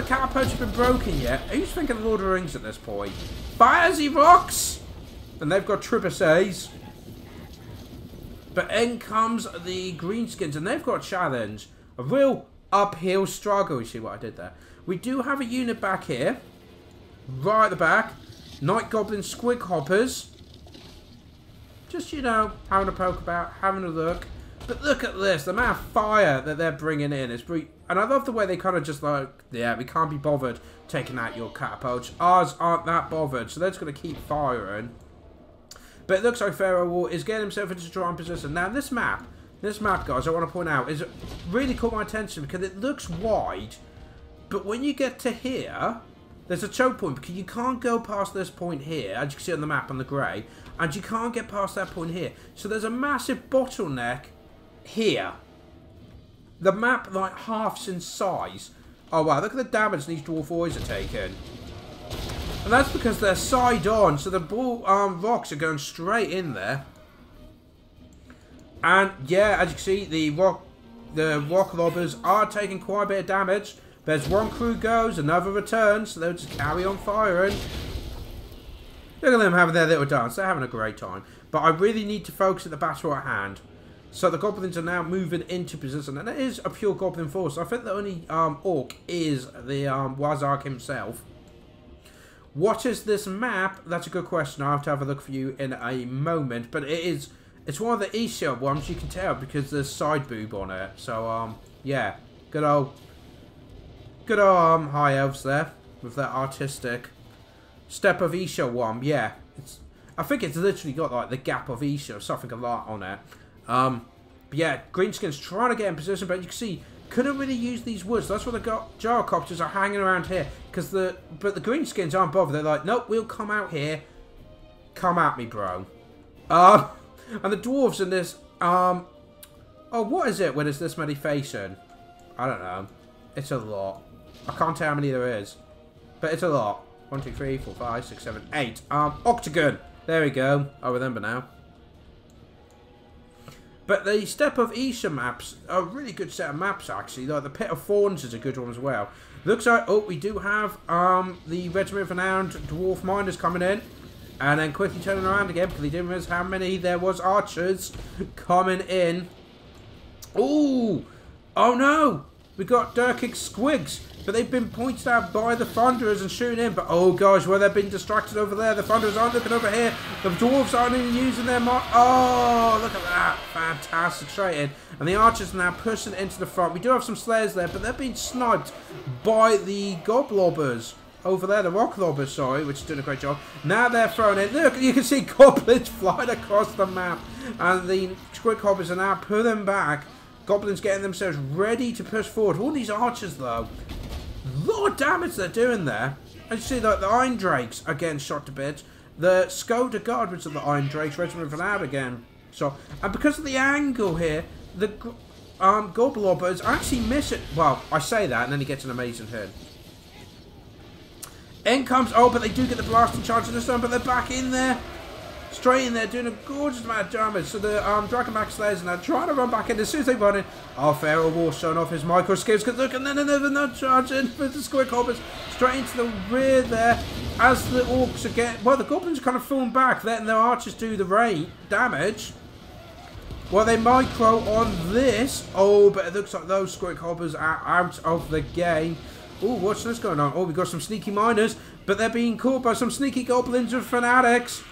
catapults have been broken yet. Who's thinking of Lord of the Rings at this point? Fires he rocks! And they've got trebuchets. But in comes the Greenskins, and they've got a challenge. A real uphill struggle. You see what I did there? We do have a unit back here. Right at the back. Night Goblin Squig Hoppers. Just, you know, having a poke about, having a look. But look at this, the amount of fire that they're bringing in is pretty... And I love the way they kind of just like, yeah, we can't be bothered taking out your catapults. Ours aren't that bothered, so they're just going to keep firing. But it looks like Pharaoh War is getting himself into a strong position. Now, this map, guys, I want to point out, is really caught my attention because it looks wide. But when you get to here... There's a choke point because you can't go past this point here, as you can see on the map on the grey, and you can't get past that point here. So there's a massive bottleneck here. The map like halves in size. Oh wow, look at the damage these dwarf warriors are taking. And that's because they're side on, so the rocks are going straight in there. And yeah, as you can see, the rock lobbers are taking quite a bit of damage. There's one crew goes, another returns, so they'll just carry on firing. Look at them having their little dance. They're having a great time. But I really need to focus at the battle at hand. So the goblins are now moving into position. And it is a pure goblin force. I think the only orc is the Wazark himself. What is this map? That's a good question. I'll have to have a look for you in a moment. But it's one of the easier ones, you can tell, because there's side boob on it. So, yeah. Good old high elves there with that artistic Step of Isha one. Yeah, I think it's literally got like the Gap of Isha or something a lot on it. But yeah, Greenskins trying to get in position, but you can see couldn't really use these woods. That's what the Gyrocopters are hanging around here because the Greenskins aren't bothered. They're like, nope, we'll come out here. Come at me, bro. And the dwarves in this oh, what is it when it's this many facing? I don't know. It's a lot. I can't tell how many there is. But it's a lot. 1, 2, 3, 4, 5, 6, 7, 8. Octagon. There we go. I remember now. But the Step of Isha maps are a really good set of maps, actually. Like the Pit of Thorns is a good one as well. Looks like, oh, we do have the Regiment of Renowned Dwarf Miners coming in. And then quickly turning around again because he didn't realize how many there was archers coming in. Ooh! Oh no! We got Dirkic Squigs. But they've been pointed out by the Thunderers and shooting in. But oh gosh, where they've been distracted over there. The Thunderers aren't looking over here. The Dwarves aren't even using their mark. Oh, look at that. Fantastic. Straight in. And the archers are now pushing into the front. We do have some Slayers there, but they're being sniped by the Goblobbers. Over there, the Rock Lobbers, sorry, which is doing a great job. Now they're throwing in. Look, you can see goblins flying across the map. And the Squid Hoppers are now pulling back. Goblins getting themselves ready to push forward. All these archers, though. A lot of damage they're doing there. And you see, like, the Iron Drakes are getting shot to bits. The Skoda Guard, which are the Iron Drakes, Regiment of Renown again. So, and because of the angle here, the Goblobbers actually miss it. Well, I say that, and then he gets an amazing hit. In comes, oh, but they do get the blasting charge this time, but they're back in there. Straight in there, doing a gorgeous amount of damage. So the Dragonback Slayers are now trying to run back in. As soon as they run in, Pharaoh War showing off his micro skills. Because look, and then they're not charging with the Squid Hoppers straight into the rear there. As the Orcs are getting, well, the Goblins are kind of falling back, letting their archers do the raid damage. Well, they micro on this. Oh, but it looks like those Squid Hoppers are out of the game. Oh, what's this going on? Oh, we've got some sneaky miners, but they're being caught by some sneaky goblins and fanatics.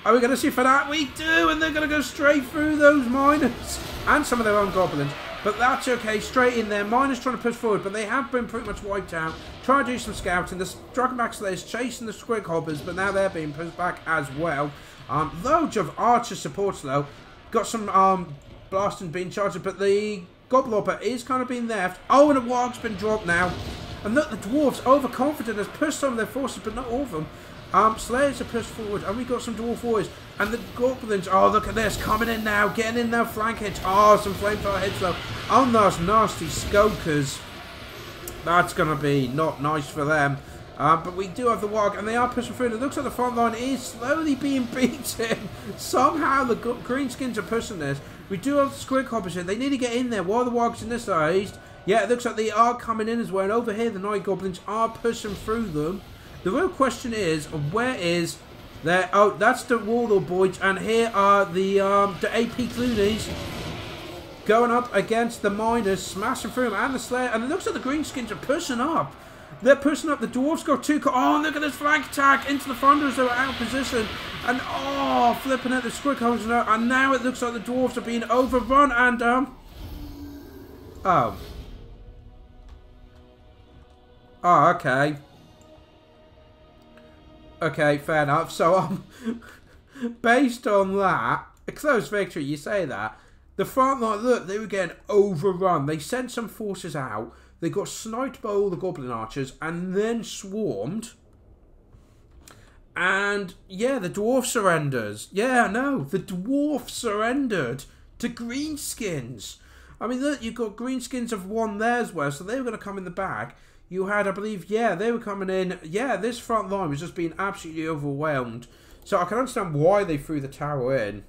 Are we going to see fanatics? We do, and they're going to go straight through those miners and some of their own goblins. But that's okay, straight in there. Miners trying to push forward, but they have been pretty much wiped out. Trying to do some scouting. The Dragonback Slayers chasing the Squig Hoppers, but now they're being pushed back as well. Loads of archer supports, though. Got some blasting being charged, but the Goblobber is kind of being left. Oh, and a Warg's been dropped now. And look, the Dwarves, overconfident, has pushed some of their forces, but not all of them. Slayers are pushed forward, and we got some Dwarf Warriors. And the Goblins, oh, look at this, coming in now, getting in their flank hits. Oh, some Flamethrower hits, though. On those nasty Skokers. That's going to be not nice for them. But we do have the Warg, and they are pushing through. And it looks like the front line is slowly being beaten. Somehow the Greenskins are pushing this. We do have the Squig Hoppers here. They need to get in there while the Warg's in this side. Yeah, it looks like they are coming in as well. And over here, the Night Goblins are pushing through them. The real question is, where is their... Oh, that's the Warlord Boys. And here are the AP Cloonies going up against the Miners, smashing through them. And the Slayer. And it looks like the Greenskins are pushing up. They're pushing up. The Dwarves got two... Oh, look at this flank attack into the Thunderers. They were out of position. And, oh, flipping at the Squig Hoppers. And now it looks like the Dwarves are being overrun. And, oh. Oh, okay. Okay, fair enough. So, based on that, a close victory, you say that. The front line, look, they were getting overrun. They sent some forces out. They got sniped by all the Goblin Archers and then swarmed. And, yeah, the Dwarf surrenders. Yeah, no, the Dwarf surrendered to Greenskins. I mean, look, you've got Greenskins have won there as well, so they were going to come in the bag. You had, I believe, yeah, they were coming in. Yeah, this front line was just being absolutely overwhelmed. So I can understand why they threw the tower in.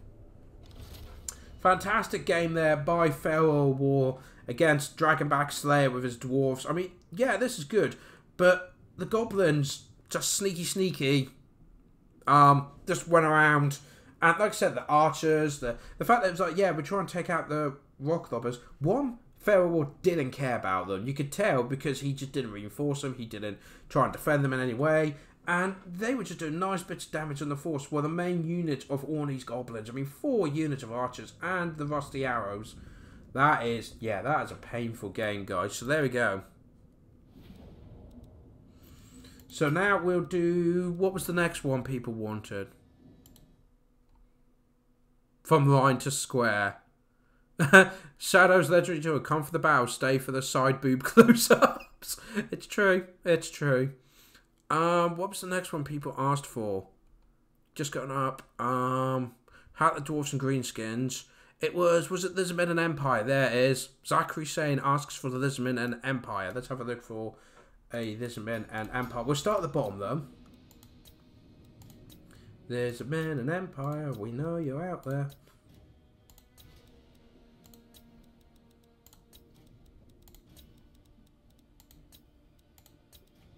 Fantastic game there by Pharaoh War against Dragonback Slayer with his dwarves. I mean, yeah, this is good. But the Goblins, just sneaky. Just went around. And like I said, the archers, the fact that it was like, yeah, we're trying to take out the Rock Lobbers. One, Pharaoh War didn't care about them. You could tell because he just didn't reinforce them. He didn't try and defend them in any way. And they were just doing nice bits of damage on the force. Well, the main unit of Orkney's Goblins. I mean, 4 units of archers and the rusty arrows. That is, yeah, that is a painful game, guys. So there we go. So now we'll do, what was the next one people wanted? From line to square. Shadow's legendary to come for the bow, stay for the side boob close-ups. It's true. It's true. What was the next one people asked for? Just going up. Hat the Dwarfs and Greenskins. It was it Lizardmen and Empire? There it is. Zachary saying asks for the Lizardmen and Empire. Let's have a look for a Lizardmen and Empire. We'll start at the bottom though. Lizardmen and Empire, we know you're out there.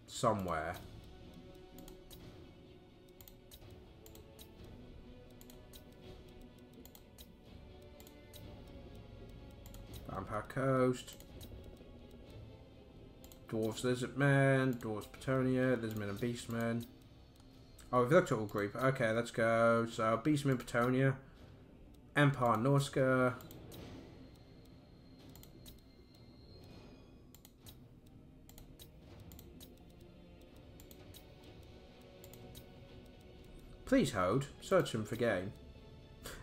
Somewhere. Vampire Coast. Dwarves, Lizardmen, Dwarves, Petonia, Lizardmen and Beastmen. Oh, we've looked at all group. Okay, let's go. So, Beastmen, Petonia. Empire, Norska. Please hold. Search him for game.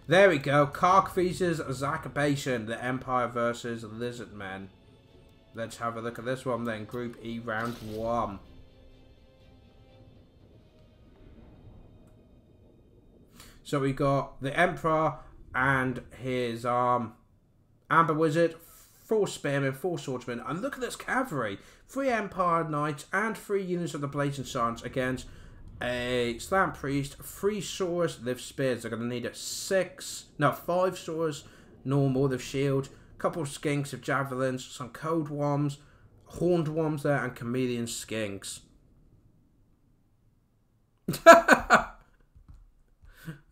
There we go. Karkfeases, Zachabation, the Empire versus Lizardmen. Let's have a look at this one then. Group E, round 1. So we got the Emperor and his Amber Wizard, 4 Spearmen, 4 Swordsmen, and look at this cavalry. 3 Empire Knights and 3 units of the Blazing Suns against a Slant Priest, 3 Swords, live Spears. They're going to need it 5 Swords, normal, live Shield, couple of Skinks of Javelins, some Cold Worms, Horned Worms there, and Chameleon Skinks.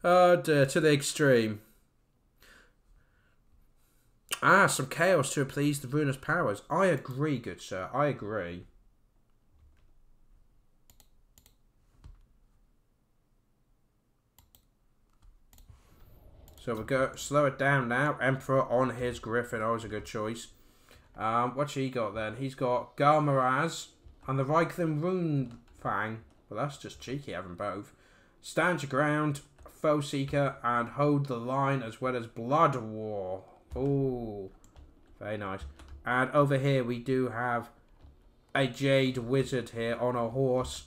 Oh dear, to the extreme. Ah, some chaos to appease the ruinous powers. I agree, good sir. I agree. So we'll go slow it down now. Emperor on his Griffin. Always a good choice. What's he got then? He's got Galmaraz and the Reichling Runefang. Well, that's just cheeky having both. Stand your ground, Foe Seeker, and hold the line, as well as Blood War. Oh, very nice. And over here we do have a Jade Wizard here on a horse,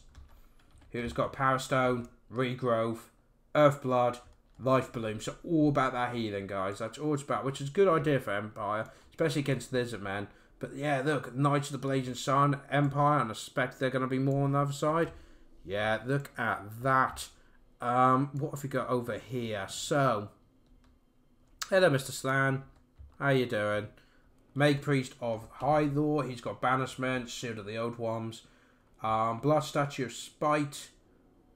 who's got Power Stone, Regrowth, Earth Blood, Life Bloom. So all about that healing, guys. That's all it's about, which is a good idea for Empire, especially against Lizardmen. But yeah, look, Knights of the Blazing Sun, Empire, and I expect they're going to be more on the other side. Yeah, look at that. What have we got over here? So, hello, Mr. Slan. How you doing? Maid Priest of High Law. He's got Banishment, Shield of the Old Ones, Blood Statue of Spite,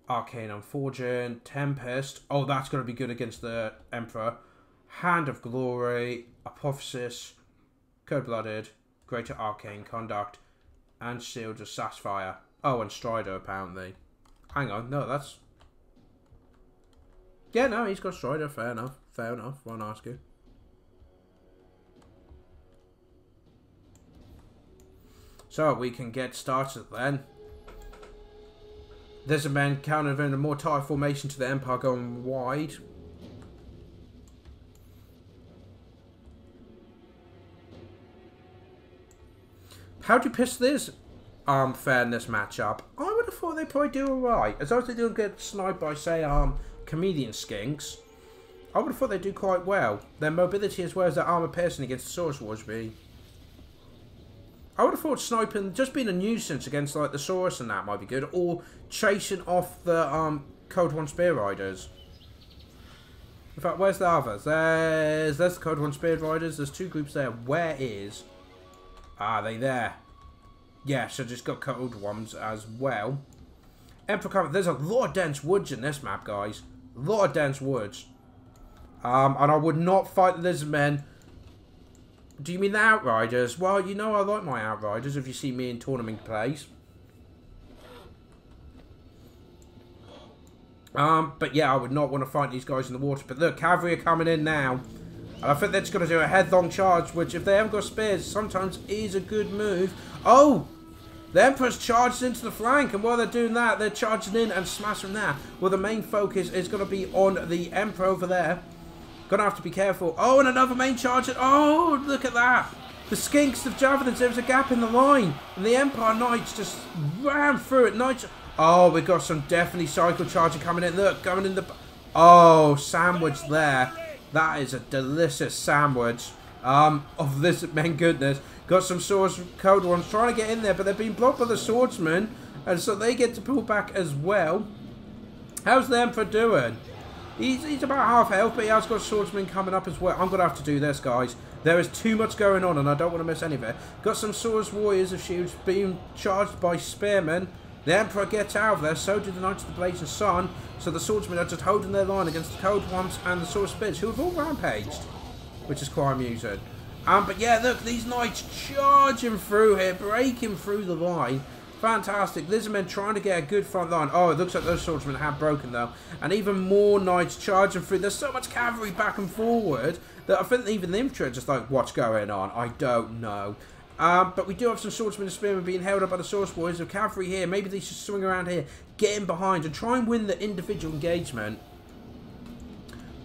Arcane Unforging, Tempest. Oh, that's going to be good against the Emperor. Hand of Glory, Apotheosis, Cold-Blooded, Greater Arcane Conduct, and Shield of Sapphire. Oh, and Strider, apparently. Hang on, no, that's... Yeah, no, he's got Strider. Fair enough. Fair enough. Won't ask you. So, we can get started then. There's a man counter in a more tight formation to the Empire going wide. How do you piss this fairness matchup? I would have thought they'd probably do alright. As long as they don't get sniped by, say, Chameleon Skinks, I would have thought they'd do quite well. Their mobility as well as their armor piercing against the Source Wars be. I would have thought sniping, just being a nuisance against like the Saurus and that might be good, or chasing off the Code 1 Spear Riders. In fact, where's the others? There's the Code 1 Spear Riders. There's 2 groups there. Where is? Are they there? Yeah, so just got Code Ones as well. Emperor cover. There's a lot of dense woods in this map, guys. A lot of dense woods. And I would not fight the Lizardmen. Do you mean the Outriders? Well, you know I like my Outriders if you see me in tournament plays. But yeah, I would not want to fight these guys in the water. But look, cavalry are coming in now. And I think they're just going to do a headlong charge, which if they haven't got spears, sometimes is a good move. Oh! The Emperor's charged into the flank, and while they're doing that, they're charging in and smashing that. Well, the main focus is going to be on the Emperor over there. Gonna have to be careful. Oh, and another main charge. Oh, look at that. The Skinks of Javelins, there was a gap in the line. And the Empire Knights just ran through it. Knights. Oh, we've got some definitely cycle charging coming in. Look, coming in the... Oh, sandwich there. That is a delicious sandwich. of Lizardmen goodness. Got some swords, code ones trying to get in there, but they're being blocked by the swordsman, and so they get to pull back as well. How's the Emperor doing? He's about half health, but he has got swordsmen coming up as well. I'm going to have to do this, guys. There is too much going on, and I don't want to miss any of it. Got some swords, warriors of shields being charged by spearmen. The Emperor gets out of there, so do the Knights of the Blazing Sun. So the swordsmen are just holding their line against the Cold Ones and the Sword Spits, who have all rampaged, which is quite amusing. But yeah, look, these Knights charging through here, breaking through the line. Fantastic. Lizardmen trying to get a good front line. Oh, it looks like those swordsmen have broken, though. And even more Knights charging through. There's so much cavalry back and forward that I think even the infantry are just like, what's going on? I don't know. But we do have some swordsmen and spearmen being held up by the Source Warriors of cavalry here. Maybe they should swing around here, get in behind, and try and win the individual engagement.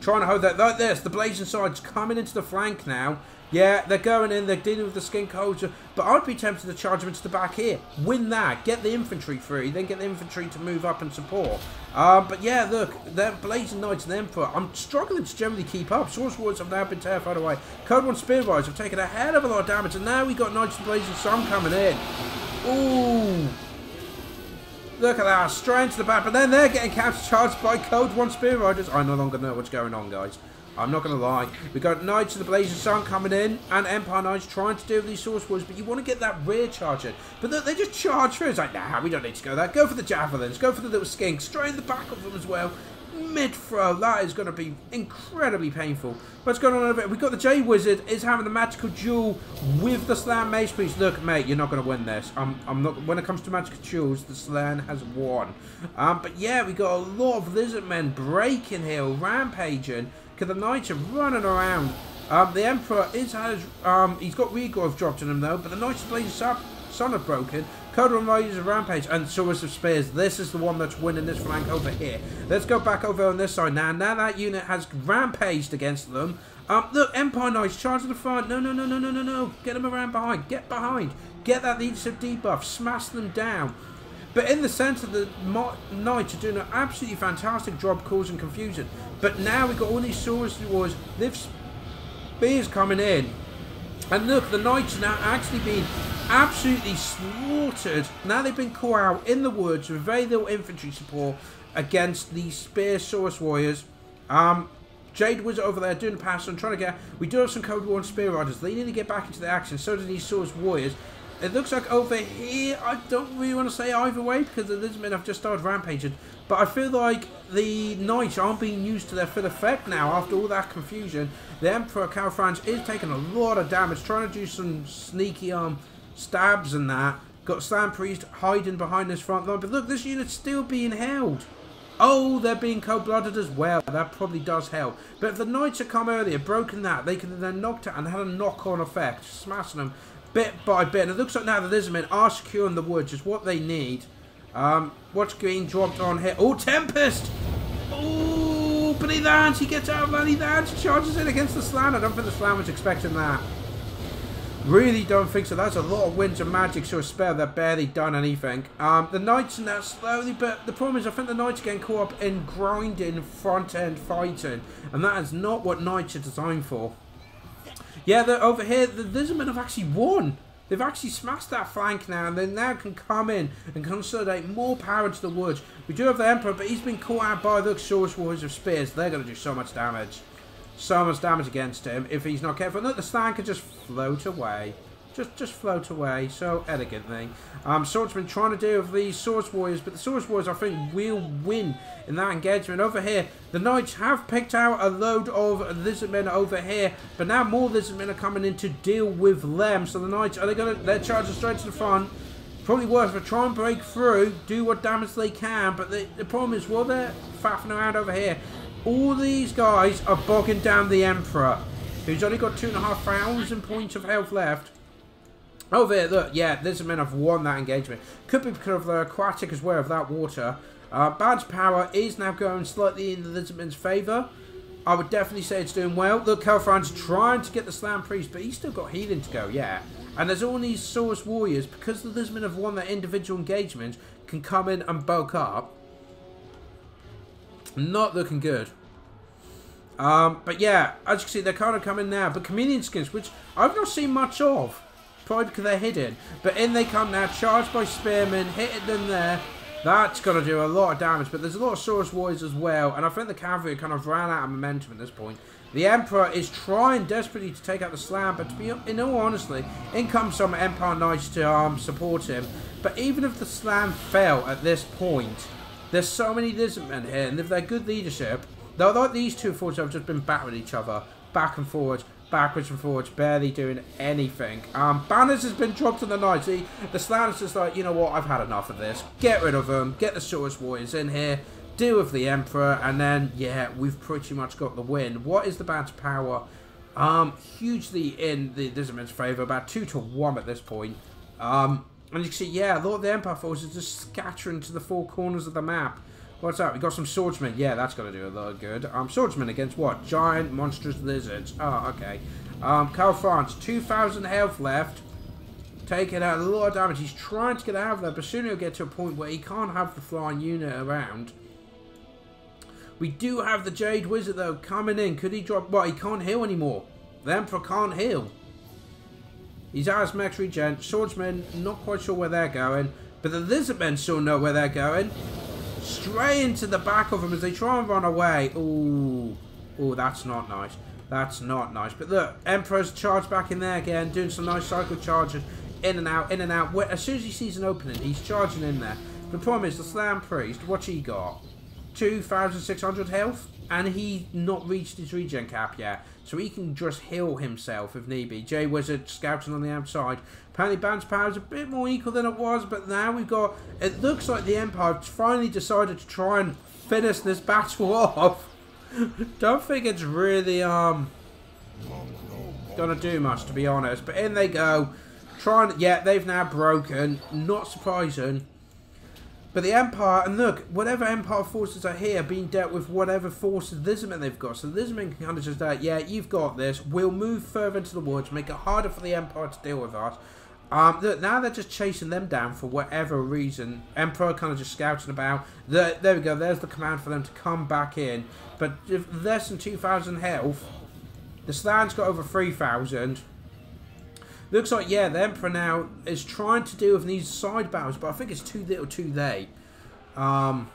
Trying to hold that like this. The Blazing Side's coming into the flank now. Yeah, they're going in, they're dealing with the skin culture, but I'd be tempted to charge them into the back here. Win that, get the infantry free, then get the infantry to move up and support. But yeah, look, they're Blazing Knights and the Emperor. I'm struggling to generally keep up. Source Warriors have now been terrified away. Code 1 Spear Riders have taken a hell of a lot of damage, and now we've got Knights and Blazing Sun coming in. Ooh. Look at that, straight into the back, but then they're getting counter-charged by Code 1 Spear Riders. I no longer know what's going on, guys. I'm not going to lie. We've got Knights of the Blazing Sun coming in, and Empire Knights trying to deal with these Source Warriors, but you want to get that rear charge in. But look, they just charge through. It's like, nah, we don't need to go there. Go for the Javelins. Go for the little skinks. Straight in the back of them as well. Mid-throw. That is going to be incredibly painful. What's going on over here? We've got the J-Wizard is having the magical duel with the Slan Mace Priest. Look, mate, you're not going to win this. I'm not. When it comes to magical duels, the Slan has won. But yeah, we got a lot of Lizardmen breaking here, rampaging. Because the Knights are running around. The Emperor he's got regrowth dropped on him though, but the Knights of Blazing Sun are broken. Code 1 Riders of Rampage and Swords of Spears. This is the one that's winning this flank over here. Let's go back over on this side now. Now that unit has rampaged against them. Look, Empire Knights charging the front. No. Get them around behind. Get behind. Get that leadership debuff. Smash them down. But in the centre, the Knights are doing an absolutely fantastic job causing confusion. But now we've got all these Swords Wars, they've spears coming in. And look, the Knights are now actually being absolutely slaughtered. Now they've been caught out in the woods with very little infantry support against these Spear Source Warriors. Jade Wizard over there doing the pass and trying to get... We do have some Code 1 Spear Riders. They need to get back into the action. So do these Source Warriors. It looks like over here, I don't really want to say either way because the Lizardmen have just started rampaging. But I feel like the Knights aren't being used to their full effect now after all that confusion. The Emperor Calfrange is taking a lot of damage, trying to do some sneaky stabs and that. Got Slam Priest hiding behind this front line. But look, this unit's still being held. Oh, they're being cold-blooded as well. That probably does help. But if the Knights had come earlier, broken that, they could have then knocked it and had a knock-on effect, smashing them bit by bit. And it looks like now the Lizardmen are securing the woods, is what they need. What's being dropped on here? Oh, Tempest! Oh, but he lands. He gets out of that. He lands. He charges in against the Slan. I don't think the Slan was expecting that. Really don't think so. That's a lot of winds and magic to a spell that barely done anything. The Knights are now slowly, but the problem is I think the Knights are getting caught up in grinding front-end fighting. And that is not what Knights are designed for. Yeah, over here, the Lizardmen have actually won. They've actually smashed that flank now, and they now can come in and consolidate more power into the woods. We do have the Emperor, but he's been caught out by the Source Warriors of Spears. They're going to do so much damage. So much damage against him if he's not careful. Look, the Slan can just float away. Just float away so elegantly. Swordsman trying to deal with these Source Warriors, but the Source Warriors I think will win in that engagement. Over here, the Knights have picked out a load of Lizardmen over here, but now more Lizardmen are coming in to deal with them. So the Knights, they're charging straight to the front. Probably worth it. Try and break through, do what damage they can, but the problem is while they're faffing around over here, all these guys are bogging down the Emperor, who's only got 2,500 points of health left. Over here, look, yeah, Lizardmen have won that engagement. Could be because of the aquatic as well, of that water. Badge power is now going slightly in the Lizardmen's favour. I would definitely say it's doing well. Look, Calfran's trying to get the Slam Priest, but he's still got healing to go, yeah. And there's all these Source Warriors, because the Lizardmen have won their individual engagements, can come in and bulk up. Not looking good. But yeah, as you can see, they're kind of coming now. But chameleon skins, which I've not seen much of, probably because they're hidden. But in they come now, charged by spearmen, hitting them there. That's going to do a lot of damage. But there's a lot of Saurus Warriors as well. And I think the cavalry kind of ran out of momentum at this point. The Emperor is trying desperately to take out the Slam. But to be, in all honesty, in comes some Empire Knights to support him. But even if the Slam fell at this point, there's so many lizardmen here. And if they're good leadership, though like these two forces have just been battling each other. Back and forwards. Backwards and forwards, barely doing anything. Banners has been dropped on the Knights. The Slan is just like, you know what, I've had enough of this. Get rid of them, get the Saurus Warriors in here, deal with the Emperor, and then, yeah, we've pretty much got the win. What is the battle power? Hugely in the Lizardmen's favour, about 2 to 1 at this point. And you can see, yeah, a lot of the Empire forces just scattering to the 4 corners of the map. What's that? We got some swordsmen. Yeah, that's going to do a lot of good. Swordsmen against what? Giant, monstrous lizards. Oh, okay. Karl Franz, 2,000 health left. Taking out a lot of damage. He's trying to get out of there, but soon he'll get to a point where he can't have the flying unit around. We do have the Jade Wizard, though, coming in. Could he drop... Well, he can't heal anymore. The Emperor can't heal. He's out of max regen. Swordsmen, not quite sure where they're going. But the Lizardmen still know where they're going. Straight into the back of them as they try and run away. Ooh. Ooh, that's not nice. That's not nice. But look, Emperor's charged back in there again, doing some nice cycle charges. In and out, in and out. As soon as he sees an opening, he's charging in there. The problem is, the Slam Priest, what's he got? 2,600 health? And he's not reached his regen cap yet. So he can just heal himself if need be. Jade Wizard scouting on the outside. Apparently bounce power is a bit more equal than it was, but now we've got... It looks like the Empire finally decided to try and finish this battle off. Don't think it's really gonna do much, to be honest. But in they go. Trying... Yeah, they've now broken. Not surprising. But the Empire, and look, whatever Empire forces are here being dealt with whatever forces Lizardmen they've got. So Lizardmen can kind of just yeah, you've got this. We'll move further into the woods, make it harder for the Empire to deal with us. Look, now they're just chasing them down for whatever reason. Emperor kind of just scouting about. There we go, there's the command for them to come back in. But if less than 2,000 health, the Slan's got over 3,000. Looks like, yeah, the Emperor now is trying to deal with these side battles, but I think it's too little too late for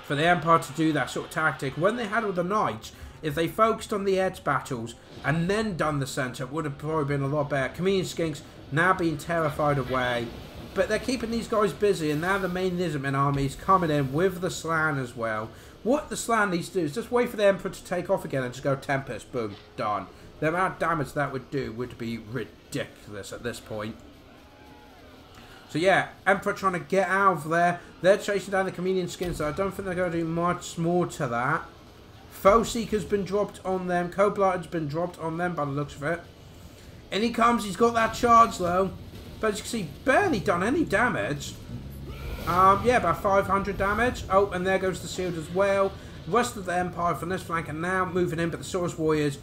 the Empire to do that sort of tactic. When they had all the Knights, if they focused on the edge battles and then done the centre, it would have probably been a lot better. Chameleon Skinks now being terrified away, but they're keeping these guys busy, and now the main Lizardmen army is coming in with the Slan as well. What the Slan needs to do is just wait for the Emperor to take off again and just go Tempest, boom, done. The amount of damage that would do would be ridiculous at this point. So yeah, Emperor trying to get out of there. They're chasing down the Chameleon Skins, so I don't think they're going to do much more to that. Foe Seeker's been dropped on them. Cold-Blooded's been dropped on them by the looks of it. And he comes, he's got that charge though. But as you can see, barely done any damage. Yeah, about 500 damage. Oh, and there goes the shield as well. The rest of the Empire from this flank are now moving in, but the Saurus Warriors...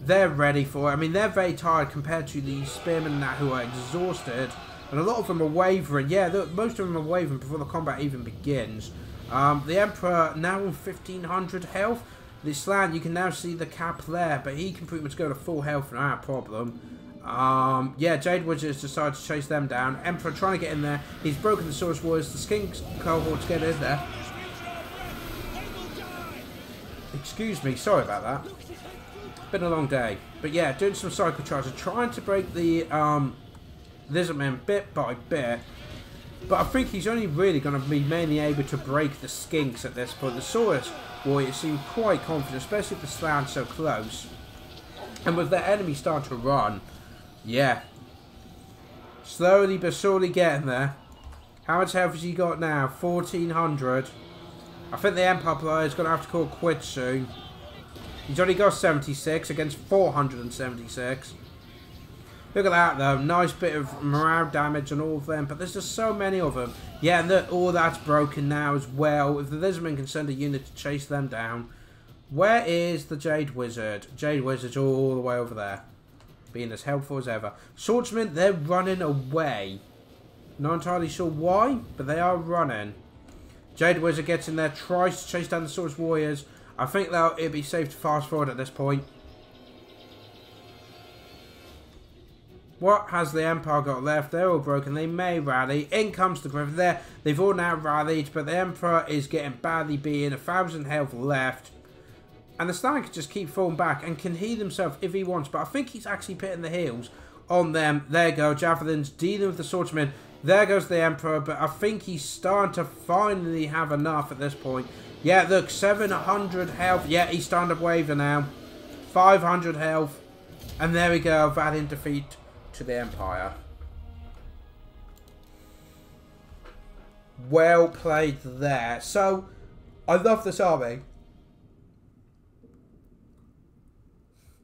They're ready for it. I mean, they're very tired compared to the spearmen now who are exhausted. And a lot of them are wavering. Yeah, look, most of them are wavering before the combat even begins. The Emperor now on 1,500 health. The Slan, you can now see the cap there. But he can pretty much go to full health without problem. Yeah, Jade Wizards decided to chase them down. Emperor trying to get in there. He's broken the Saurus Warriors. The Skink cohorts get in there. Excuse me, sorry about that. Been a long day, but yeah, doing some cycle charges, trying to break the Lizardmen bit by bit, but I think he's only really going to be mainly able to break the Skinks at this point. The Saurus Warriors seem quite confident, especially if the Slan's so close, and with their enemy starting to run, yeah, slowly but surely getting there. How much health has he got now? 1,400. I think the Empire player is going to have to call quits soon. He's only got 76 against 476. Look at that though. Nice bit of morale damage on all of them. But there's just so many of them. Yeah, and all that's broken now as well. If the Lizardmen can send a unit to chase them down. Where is the Jade Wizard? Jade Wizard's all the way over there. Being as helpful as ever. Swordsmen, they're running away. Not entirely sure why, but they are running. Jade Wizard gets in there, tries to chase down the Saurus Warriors. I think though it'd be safe to fast forward at this point. What has the Empire got left? They're all broken. They may rally. In comes the Griffin. There, they've all now rallied, but the Emperor is getting badly beaten. 1,000 health left. And the Stalin can just keep falling back and can heal himself if he wants. But I think he's actually putting the heals on them. There you go. Javelins dealing with the swordsman. There goes the Emperor. But I think he's starting to finally have enough at this point. Yeah, look. 700 health. Yeah, he's starting to waver now. 500 health. And there we go. Valiant defeat to the Empire. Well played there. So, I love this army.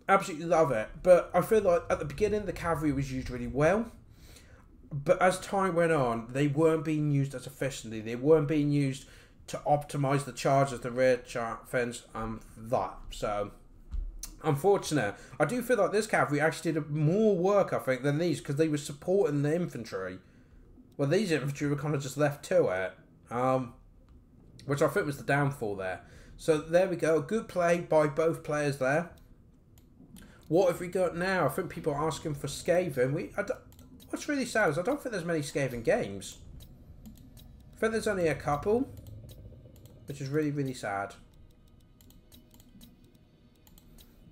Absolutely love it. But I feel like at the beginning the cavalry was used really well. But as time went on, they weren't being used as efficiently. They weren't being used to optimize the charges, the rear fence, that. So, unfortunate. I do feel like this cavalry actually did more work, I think, than these, because they were supporting the infantry. Well, these infantry were kind of just left to it, which I think was the downfall there. So there we go. Good play by both players there. What have we got now? I think people are asking for Skaven. What's really sad is I don't think there's many Skaven games. I think there's only a couple, which is really, really sad.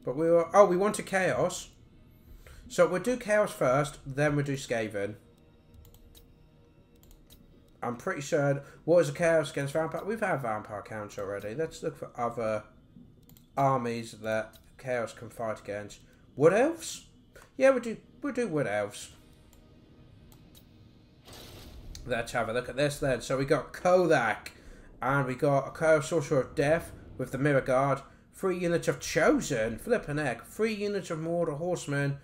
But we were... Oh, we wanted Chaos. So we'll do Chaos first, then we'll do Skaven. I'm pretty sure... What is a Chaos against Vampire? We've had Vampire counts already. Let's look for other armies that Chaos can fight against. Wood Elves? Yeah, we'll do Wood Elves. Let's have a look at this then. So we got Kodak. And we got a Chaos Sorcerer of Death with the Mirror Guard. 3 units of Chosen, Flippin' Heck, 3 units of Mordor Horsemen,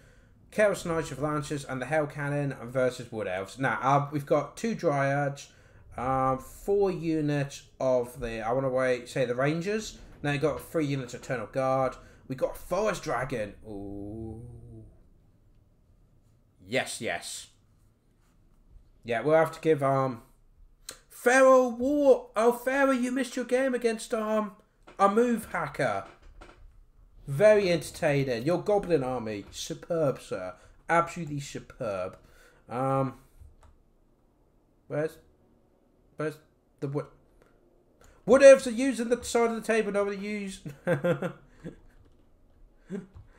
Chaos Knights of Lancers, and the Hell Cannon versus Wood Elves. Now, we've got 2 Dryads, 4 units of the, the Rangers. Now, you've got 3 units of Eternal Guard. We've got a Forest Dragon. Ooh. Yes, yes. Yeah, we'll have to give, Feral War. Oh, Feral, you missed your game against, a move hacker. Very entertaining. Your goblin army. Superb, sir. Absolutely superb. Where's the wood? Wood Elves are using the side of the table nobody used.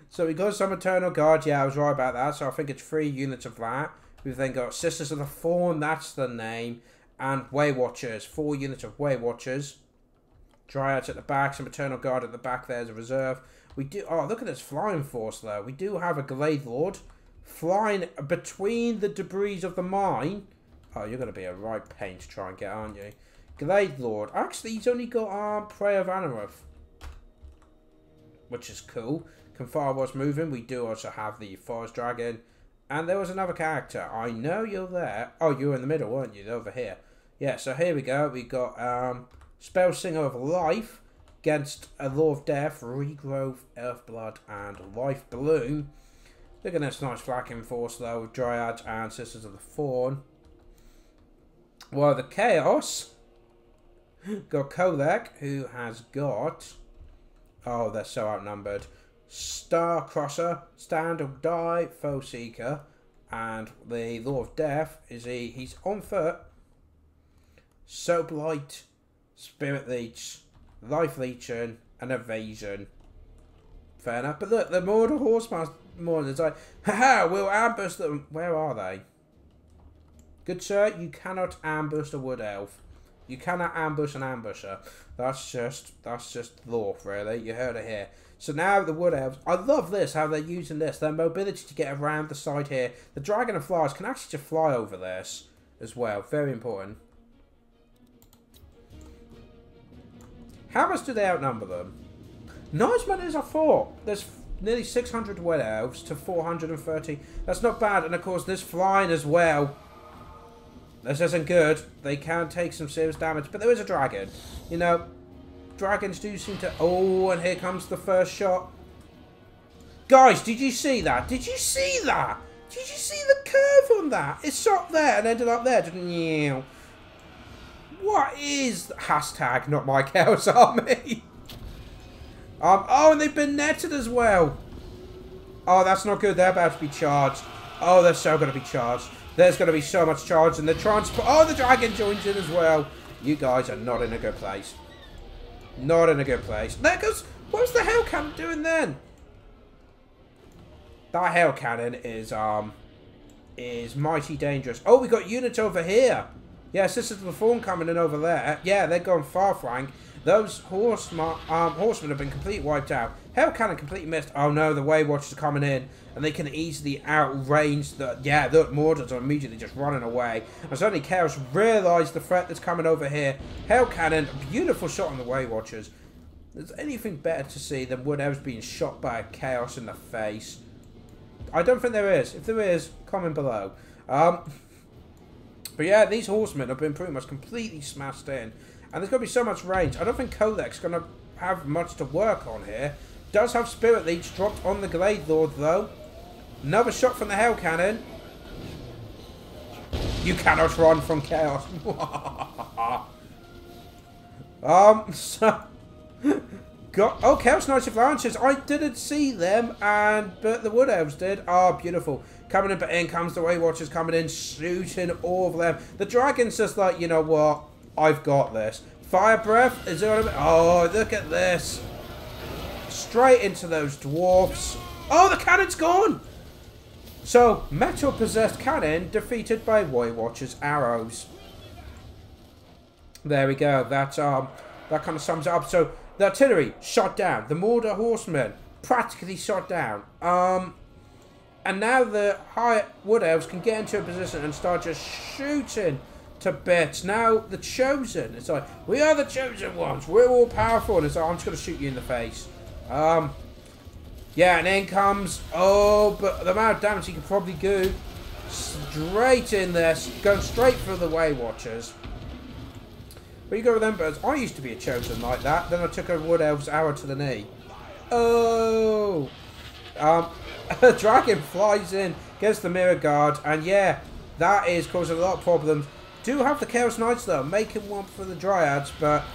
So we got some Eternal Guard. Yeah, I was right about that. So I think it's 3 units of that. We've then got Sisters of the Fawn. That's the name. And Way Watchers. 4 units of Way Watchers. Dryads at the back, some Eternal Guard at the back there as a reserve. We do... Oh, look at this flying force, though. We do have a Glade Lord flying between the debris of the mine. Oh, you're going to be a right pain to try and get, aren't you? Glade Lord. Actually, he's only got Prey of Anaroth, which is cool. Confire was moving. We do also have the Forest Dragon. And there was another character. I know you're there. Oh, you were in the middle, weren't you? Over here. Yeah, so here we go. We got... Spell Singer of Life against a Law of Death, Regrowth, Earthblood, and Life Bloom. Look at this nice flanking force though, with Dryads and Sisters of the Fawn. While the Chaos got Kodak, who has got... Oh, they're so outnumbered. Star Crosser, Stand or Die, Foe Seeker, and the Law of Death is he's on foot. Soap Light, Spirit Leech, Life Leeching, and Evasion. Fair enough. But look, the Mordor Horseman is like, haha, we'll ambush them. Where are they? Good sir, you cannot ambush a Wood Elf. You cannot ambush an ambusher. That's just law, really. You heard it here. So now the Wood Elves, I love this, how they're using this. Their mobility to get around the side here. The Dragon of Flies can actually just fly over this as well. Very important. How much do they outnumber them? Not as many as I thought. There's nearly 600 Wood Elves to 430. That's not bad. And of course, this flying as well. This isn't good. They can take some serious damage. But there is a dragon. You know, dragons do seem to... Oh, and here comes the first shot. Guys, did you see that? Did you see that? Did you see the curve on that? It shot there and ended up there. What is... Hashtag not my Chaos Army. Oh, and they've been netted as well. Oh, that's not good. They're about to be charged. Oh, they're so going to be charged. There's going to be so much charge in the transport. Oh, the dragon joins in as well. You guys are not in a good place. Not in a good place. There goes. What's the hell cannon doing then? That hell cannon is mighty dangerous. Oh, we got units over here. Yes, this is the Fawn coming in over there. Yeah, they're going far flank. Those horsemen have been completely wiped out. Hell cannon completely missed. Oh no, the Way Watchers are coming in. And they can easily outrange the... Yeah, the Mordors are immediately just running away. And suddenly Chaos realised the threat that's coming over here. Hell cannon, beautiful shot on the Way Watchers. There's anything better to see than Wood Elves being shot by a Chaos in the face. I don't think there is. If there is, comment below. But yeah, these horsemen have been pretty much completely smashed in. And there's going to be so much range. I don't think Kodak's going to have much to work on here. Does have Spirit Leech dropped on the Glade Lord, though. Another shot from the Hell Cannon. You cannot run from Chaos. Oh, Chaos Knights of Lancers. I didn't see them, but the Wood Elves did. Oh, beautiful. Coming in, but in comes the Way Watchers coming in, shooting all of them. The Dragon's just like, you know what? I've got this. Fire Breath is on him. Oh, look at this. Straight into those dwarfs. Oh, the cannon's gone. So, Metal Possessed Cannon defeated by Way Watchers arrows. There we go. That kind of sums it up. So, the artillery shot down. The Mordor Horsemen practically shot down. And now the High Wood Elves can get into a position and start just shooting to bits. Now the Chosen, it's like, we are the Chosen ones, we're all powerful, and it's like, I'm just going to shoot you in the face. Yeah, and in comes, oh, but the amount of damage he can probably do, straight in there, going straight for the Way Watchers. But you got to remember, I used to be a Chosen like that, then I took a Wood Elf's arrow to the knee. Oh! A dragon flies in, gets the Mirror Guard, and yeah, that is causing a lot of problems. Do have the Chaos Knights though, making one for the Dryads, but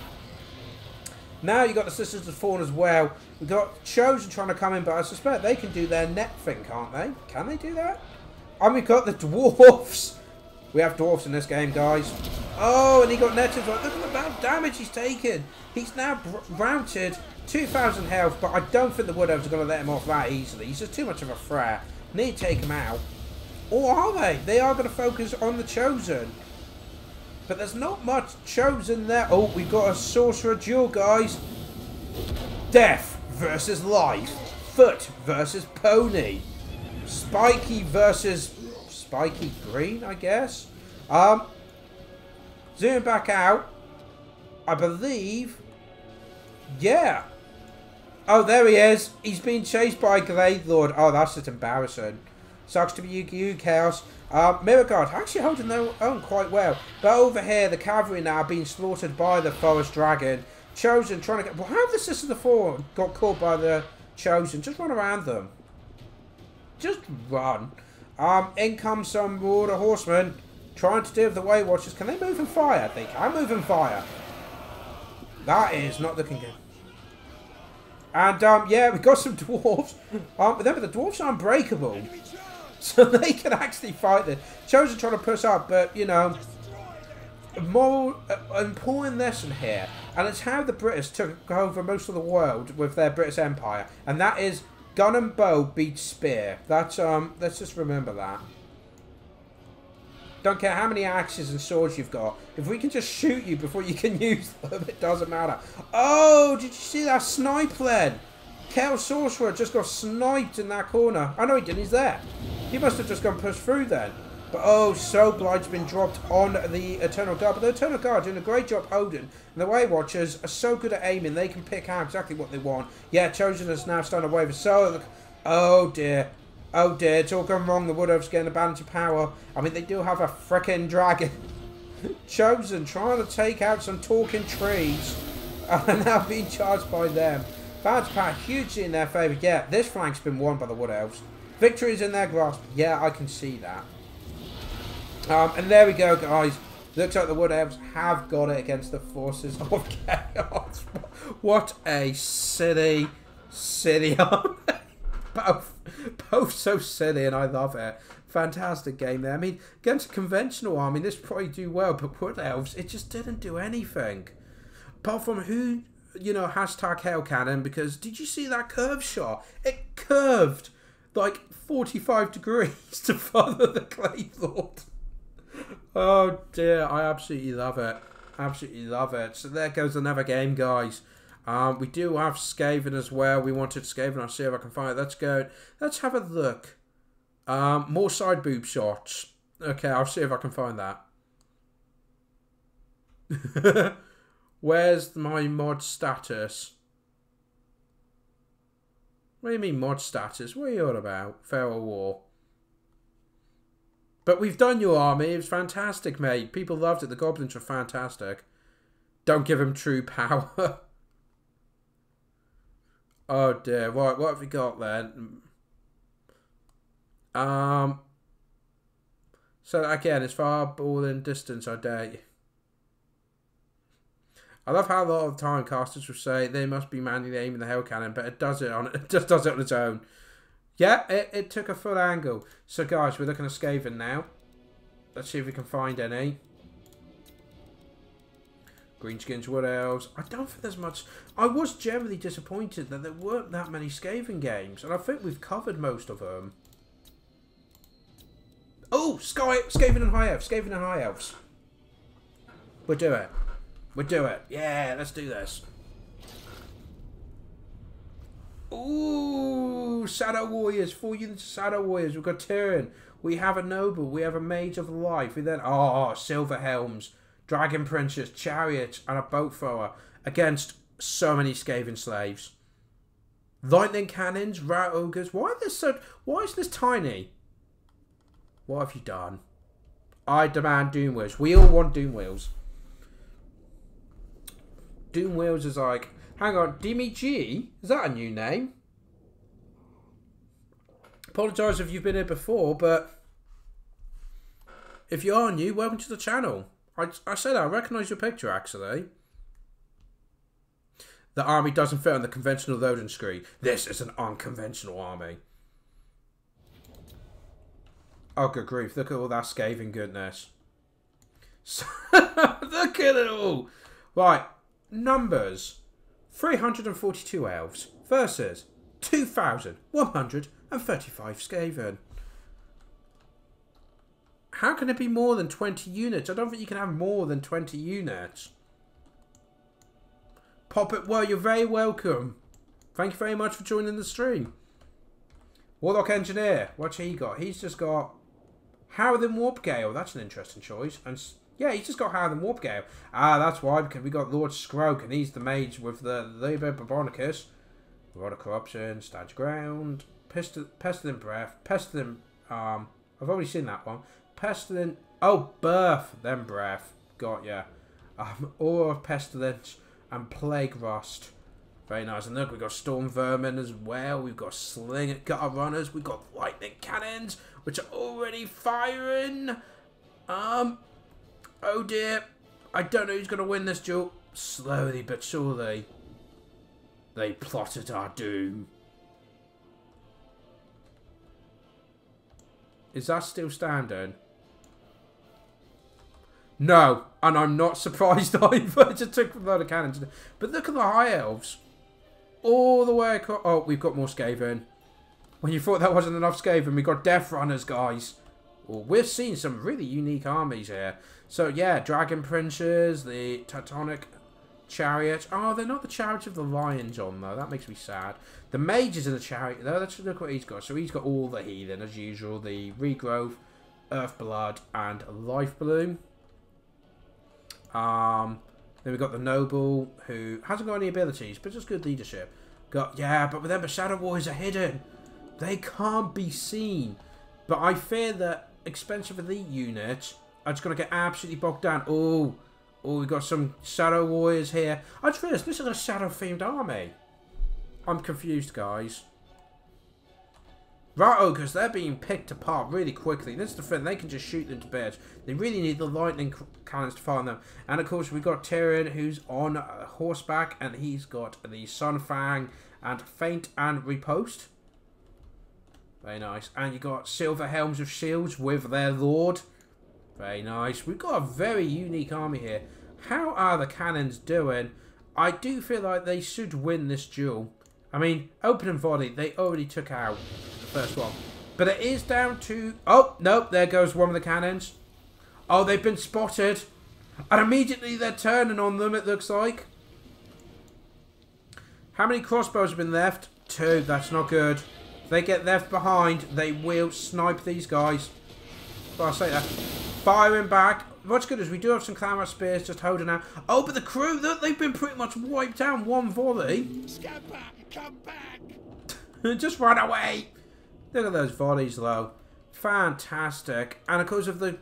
now you got the Sisters of Fawn as well. We've got Chosen trying to come in, but I suspect they can do their net thing, can't they? Can they do that? And we've got the Dwarfs. We have Dwarfs in this game, guys. Oh, and he got netted. Look at the amount of damage he's taken. He's now routed 2,000 health, but I don't think the Wood Elves are going to let him off that easily. He's just too much of a threat. Need to take him out. Or are they? They are going to focus on the Chosen. But there's not much Chosen there. Oh, we've got a Sorcerer duel, guys. Death versus life. Foot versus Pony. Spiky versus Spiky Green, I guess. Zooming back out. I believe. Yeah. Oh, there he is. He's being chased by a Glade Lord. Oh, that's just embarrassing. Sucks to be you, Chaos. Mirror Guard actually holding their own quite well. But over here, the cavalry now being slaughtered by the Forest Dragon. Chosen trying to get... Well, how have the Sisters of the Fawn got caught by the Chosen? Just run around them. Just run. In comes some Mordor Horsemen trying to deal with the Way Watchers. Can they move and fire? They can move and fire. That is not looking good. And, yeah, we've got some Dwarves. Remember, the Dwarves are unbreakable. So they can actually fight this. Chosen trying to push up, but, you know, a more important lesson here. And it's how the British took over most of the world with their British Empire. And that is gun and bow beats spear. That's, let's just remember that. Don't care how many axes and swords you've got. If we can just shoot you before you can use them, it doesn't matter. Oh, did you see that snipe then? Chaos Sorcerer just got sniped in that corner. Oh, no, he didn't. He's there. He must have just gone pushed through then. But, oh, Soul Blight's been dropped on the Eternal Guard. But the Eternal Guard doing a great job holding. And the Way Watchers are so good at aiming, they can pick out exactly what they want. Yeah, Chosen is now starting to waver. So, oh, dear. Oh dear, it's all gone wrong. The Wood Elves getting a balance of power. I mean, they do have a frickin' dragon. Chosen trying to take out some talking trees. And now being charged by them. Balance of power hugely in their favour. Yeah, this flank's been won by the Wood Elves. Victory is in their grasp. Yeah, I can see that. And there we go, guys. Looks like the Wood Elves have got it against the forces of Chaos. What a silly army. both so silly, and I love it. Fantastic game there. I mean, against a conventional army, this probably do well, but Wood Elves, it just didn't do anything. Apart from who, you know, hashtag Hail Cannon, because did you see that curve shot? It curved like 45 degrees to follow the Clay Lord. Oh dear, I absolutely love it. Absolutely love it. So there goes another game, guys. We do have Skaven as well. We wanted Skaven. I'll see if I can find it. Let's go. Let's have a look. More side boob shots. Okay, I'll see if I can find that. Where's my mod status? What do you mean mod status? What are you on about? Feral War. But we've done your army. It was fantastic, mate. People loved it. The goblins were fantastic. Don't give them true power. Oh dear. Right, what have we got then? So again, it's far ball in distance, I dare you. I love how a lot of the time casters will say they must be manually aiming the Hail Cannon, but it does it on it just does it on its own. Yeah, it took a full angle. So guys, we're looking at Skaven now. Let's see if we can find any. Greenskins, Wood Elves. I don't think there's much. I was generally disappointed that there weren't that many Skaven games, and I think we've covered most of them. Oh, Skaven and High Elves. Skaven and High Elves. We'll do it. We'll do it. Yeah, let's do this. Ooh, Shadow Warriors. 4 units of Shadow Warriors. We've got Tyrion. We have a Noble. We have a Mage of Life. We then... Oh, Silver Helms. Dragon Princess. Chariots. And a Boat Thrower. Against so many Skaven Slaves. Lightning Cannons. Rat Ogres. Why is this tiny? What have you done? I demand Doom Wheels. We all want Doom Wheels. Doom Wheels is like... Hang on, Demi G? Is that a new name? Apologise if you've been here before, but... If you are new, welcome to the channel. I said I recognise your picture, actually. The army doesn't fit on the conventional loading screen. This is an unconventional army. Oh, good grief. Look at all that Skaven goodness. Look at it all. Right. Numbers. 342 elves versus 2,135 Skaven. How can it be more than 20 units? I don't think you can have more than 20 units. Pop it. Well, you're very welcome. Thank you very much for joining the stream. Warlock Engineer. What's he got? He's just got Howithin Warp Gale. That's an interesting choice. And yeah, he's just got Howithin Warp Gale. Ah, that's why, because we got Lord Scroke, and he's the mage with the Liber Barbonicus. Rod of Corruption, Stand Your Ground, Pestilent Breath, Pestilent, I've already seen that one. Pestilent, oh, Birth, then Breath, got ya. Aura of Pestilence, and Plague Rust. Very nice. And look, we've got Storm Vermin as well. We've got Sling Gutter Runners. We've got Lightning Cannons, which are already firing. Oh dear. I don't know who's going to win this duel. Slowly but surely. They plotted our doom. Is that still standing? No. And I'm not surprised either. It just took a load of cannons. But look at the High Elves. All the way across. Oh, we've got more Skaven. When you thought that wasn't enough Skaven, we got Death Runners, guys. Well, we're seeing some really unique armies here. So, yeah, Dragon Princes, the Teutonic Chariot. Oh, they're not the Chariot of the Lions on, though. That makes me sad. The Mage is in the Chariot, though. Let's look what he's got. So, he's got all the healing, as usual. The Regrowth, Earth Blood, and Life Bloom. Then we've got the Noble, who hasn't got any abilities, but just good leadership. Yeah, but remember, Shadow Warriors are hidden. They can't be seen. But I fear that expensive elite units are just going to get absolutely bogged down. Oh, we've got some Shadow Warriors here. I just realised this is a Shadow-themed army. I'm confused, guys. Rat Ogres, they're being picked apart really quickly. This is the thing, they can just shoot them to bits. They really need the lightning cannons to fire them. And of course, we've got Tyrion, who's on horseback, and he's got the Sunfang and Feint and Riposte. Very nice. And you got Silver Helms of Shields with their Lord. Very nice. We've got a very unique army here. How are the cannons doing? I do feel like they should win this duel. I mean, opening volley, they already took out the first one. But it is down to... Oh, nope, there goes one of the cannons. Oh, they've been spotted. And immediately they're turning on them, it looks like. How many crossbows have been left? 2, that's not good. If they get left behind, they will snipe these guys. Well, I'll say that. Firing back. What's good is we do have some clamor spears just holding out. Oh, but the crew, they've been pretty much wiped out. One volley. Scamper, come back. Just run away. Look at those volleys, though. Fantastic. And of course, of the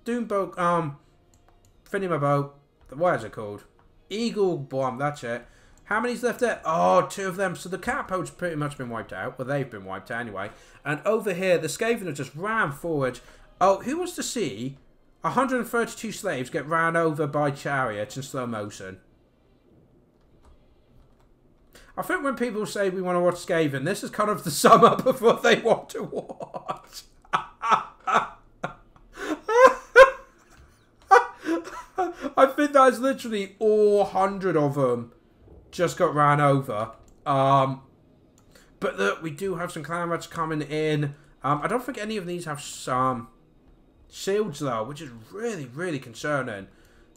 Doom boat, Finima boat, what is it called? Eagle bomb, that's it. How many's left there? Oh, 2 of them. So the catapult's pretty much been wiped out. Well, they've been wiped out anyway. And over here, the Skaven have just ran forward. Oh, who wants to see 132 slaves get ran over by chariots in slow motion? I think when people say we want to watch Skaven, this is kind of the sum up of what they want to watch. I think that's literally all 100 of them just got ran over. But look, we do have some clan rats coming in. I don't think any of these have some shields though, which is really, really concerning.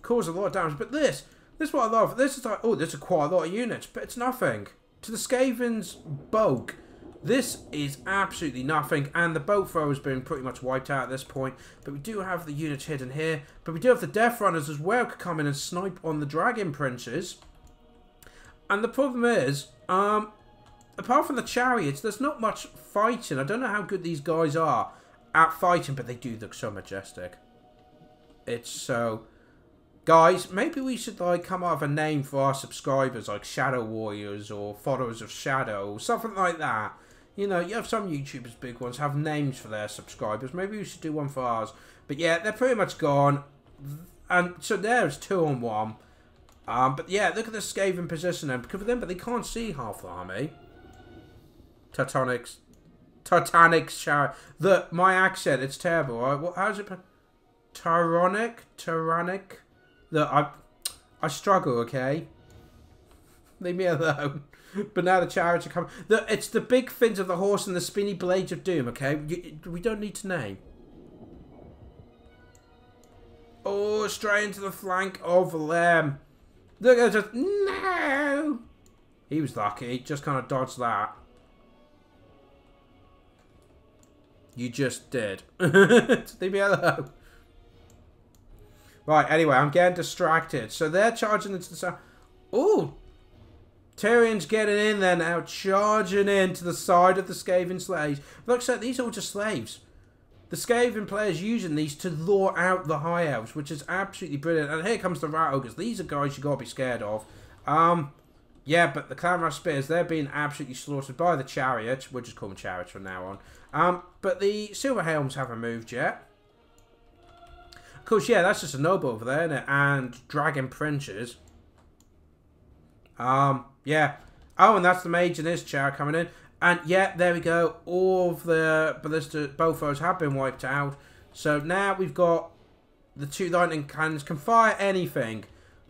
Cause a lot of damage. But this is what I love. This is like, oh, this is quite a lot of units, but it's nothing. To the Skaven's bulk, this is absolutely nothing. And the boat thrower has been pretty much wiped out at this point. But we do have the units hidden here. But we do have the Death Runners as well, could come in and snipe on the Dragon Princes. And the problem is, apart from the chariots, there's not much fighting. I don't know how good these guys are at fighting, but they do look so majestic. It's so... Guys, maybe we should like come up with a name for our subscribers, like Shadow Warriors or Followers of Shadow, or something like that. You know, you have some YouTubers, big ones, have names for their subscribers. Maybe we should do one for ours. But yeah, they're pretty much gone. And so there's 2 on 1. But yeah, look at the Skaven position then. Because of them, but they can't see half the army. Titanic shower. Look, my accent, it's terrible. Right? How's it? Tyrannic. Look, I struggle, okay? Leave me alone. But now the chariots are coming. Look, it's the big fins of the horse and the spinny blades of doom, okay? We don't need to name. Oh, straight into the flank of them. Look at just... No! He was lucky. Just kind of dodged that. You just did. Leave me alone. Right, anyway, I'm getting distracted. So they're charging into the side. Ooh! Tyrion's getting in there now, charging into the side of the Skaven slaves. Like I said, these are all just slaves. The Skaven players using these to lure out the High Elves, which is absolutely brilliant. And here comes the Rat Ogres. These are guys you got to be scared of. Yeah, but the Clanrath Spears, they're being absolutely slaughtered by the Chariots. We'll just call them Chariots from now on. But the Silver Helms haven't moved yet. Of course, yeah, that's just a noble over there, isn't it? And Dragon Princes. Yeah. Oh, and that's the mage and his chariot coming in. And yeah, there we go. All of the ballista bowfoes have been wiped out. So now we've got the 2 lightning cannons can fire anything.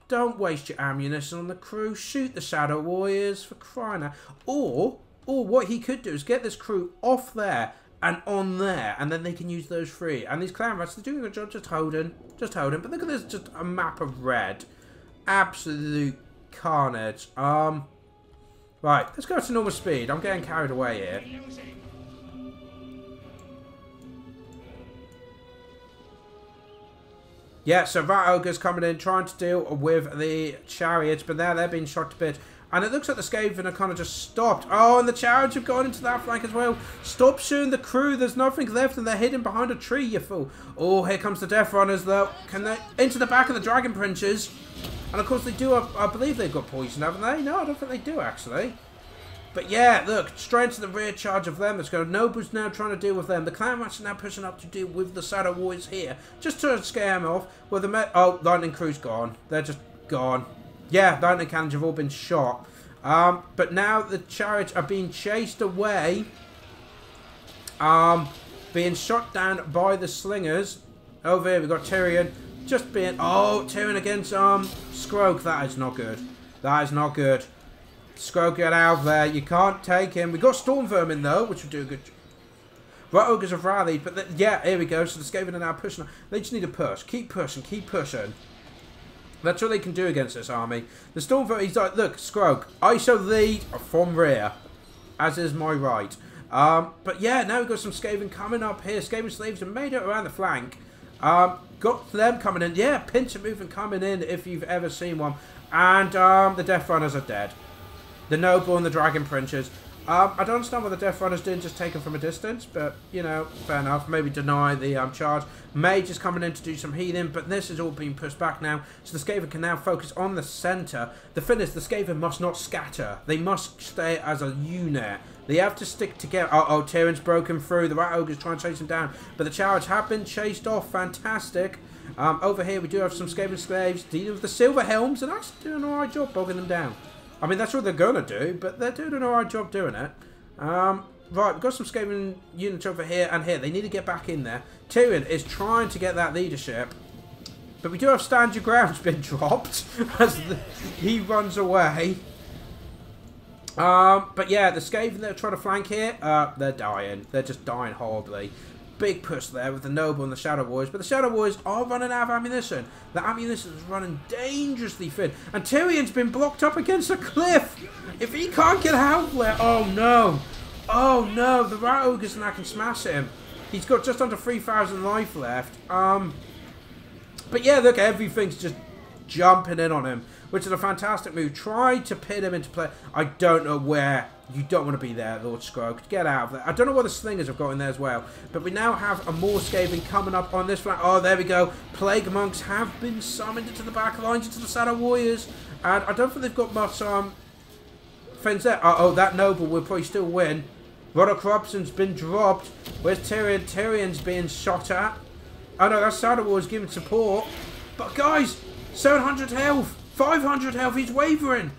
Don't waste your ammunition on the crew. Shoot the Shadow Warriors for crying out. Or what he could do is get this crew off there and on there, and then they can use those 3. And these clan rats, they're doing a good job just holding. But look at this, just a map of red. Absolute carnage. Right, let's go to normal speed. I'm getting carried away here. Yeah, so Rat Ogre's coming in, trying to deal with the chariots, but now they're being shot to bits. And it looks like the Skaven are kind of just stopped. Oh, and the chariots have gone into that flank as well. Stop shooting the crew. There's nothing left, and they're hidden behind a tree, you fool. Oh, here comes the Death Runners, though. Can they... Into the back of the Dragon Princes. And, of course, they do... I believe they've got poison, haven't they? No, I don't think they do, actually. But yeah, look, straight into the rear charge of them. Let's go. Nobu's now trying to deal with them. The Clan Rats are now pushing up to deal with the Shadow Warriors here. Just to scare them off. Well, oh, Lightning Crew's gone. They're just gone. Yeah, Lightning Cannons have all been shot. But now the Chariots are being chased away. Being shot down by the Slingers. Over here, we've got Tyrion. Just being... Oh, Tyrion against Scroke. That is not good. That is not good. Scroke, get out of there. You can't take him. We got Storm Vermin though, which will do a good job. Right, Ogres have rallied, but yeah, here we go. So the Skaven are now pushing. They just need to push. Keep pushing, keep pushing. That's all they can do against this army. The Storm Vermin, he's like, look, Scroke, ISO lead from rear, as is my right. But yeah, now we've got some Skaven coming up here. Skaven slaves have made it around the flank. Got them coming in. Yeah, pincer movement coming in if you've ever seen one. And the Death Runners are dead. The Noble and the Dragon Princes. I don't understand what the Death Runners did, just take them from a distance. But, you know, fair enough. Maybe deny the charge. Mage is coming in to do some healing. But this is all being pushed back now. So the Skaven can now focus on the centre. The thing is, the Skaven must not scatter. They must stay as a unit. They have to stick together. Uh-oh, Tyrion's broken through. The Rat Ogre's trying to chase him down. But the Chariots have been chased off. Fantastic. Over here, we do have some Skaven slaves dealing with the Silver Helms. And actually doing an alright job bogging them down. I mean, that's what they're going to do, but they're doing an alright job doing it. Right, we've got some Skaven units over here and here. They need to get back in there. Tyrion is trying to get that leadership. But we do have Stand Your Ground's been dropped as he runs away. But yeah, the Skaven that are trying to flank here, they're dying. They're just dying horribly. Big push there with the Noble and the Shadow Warriors. But the Shadow Warriors are running out of ammunition. The ammunition is running dangerously thin. And Tyrion's been blocked up against a cliff. If he can't get out there... Oh, no. Oh, no. The Rat Ogres now can smash him. He's got just under 3,000 life left. But yeah, look, everything's just jumping in on him, which is a fantastic move. Try to pin him into play. I don't know where. You don't want to be there, Lord Scroke. Get out of there. I don't know what the Slingers have got in there as well. But we now have a more Skaven coming up on this flank. Oh, there we go. Plague Monks have been summoned into the back lines, into the Shadow Warriors. And I don't think they've got much friends there. Oh, that Noble will probably still win. Rod of Corruption's been dropped. Where's Tyrion? Tyrion's being shot at. Oh no, that Shadow Warrior's giving support. But guys, 700 health. 500 health. He's wavering.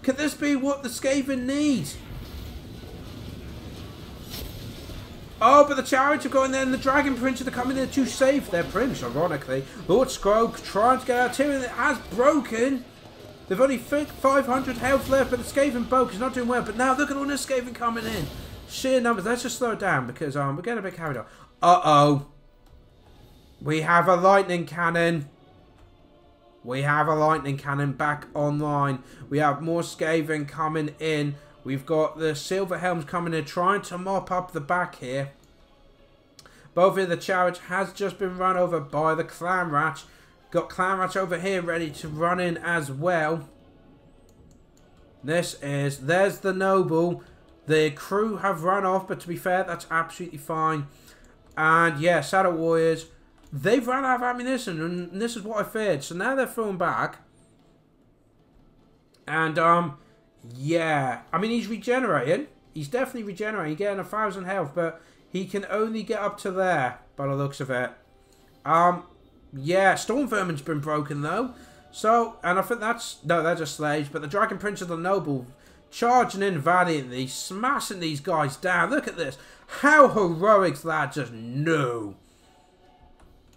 Could this be what the Skaven need? Oh, but the Chariots are going there and the Dragon Princes are coming there to save their prince, ironically. Lord Scroke trying to get out. Tyrion has broken. They've only 500 health left, but the Skaven Boke is not doing well. But now look at all this Skaven coming in. Sheer numbers. Let's just slow it down because we're getting a bit carried on. Uh-oh. We have a lightning cannon. We have a lightning cannon back online. We have more Skaven coming in. We've got the Silver Helms coming in, trying to mop up the back here. Both here, the Chariot has just been run over by the Clan Rat. Got Clan Rat over here ready to run in as well. There's the Noble. The crew have run off, but to be fair, that's absolutely fine. And yeah, Shadow Warriors, they've run out of ammunition, and this is what I feared. So now they're falling back. And yeah, I mean, he's regenerating. He's definitely regenerating, getting 1,000 health, but he can only get up to there by the looks of it. Yeah, Storm Vermin's been broken though. So, and I think no, they're just slaves, but the Dragon Prince of the Noble charging in valiantly, smashing these guys down. Look at this. How heroic's that? Just no.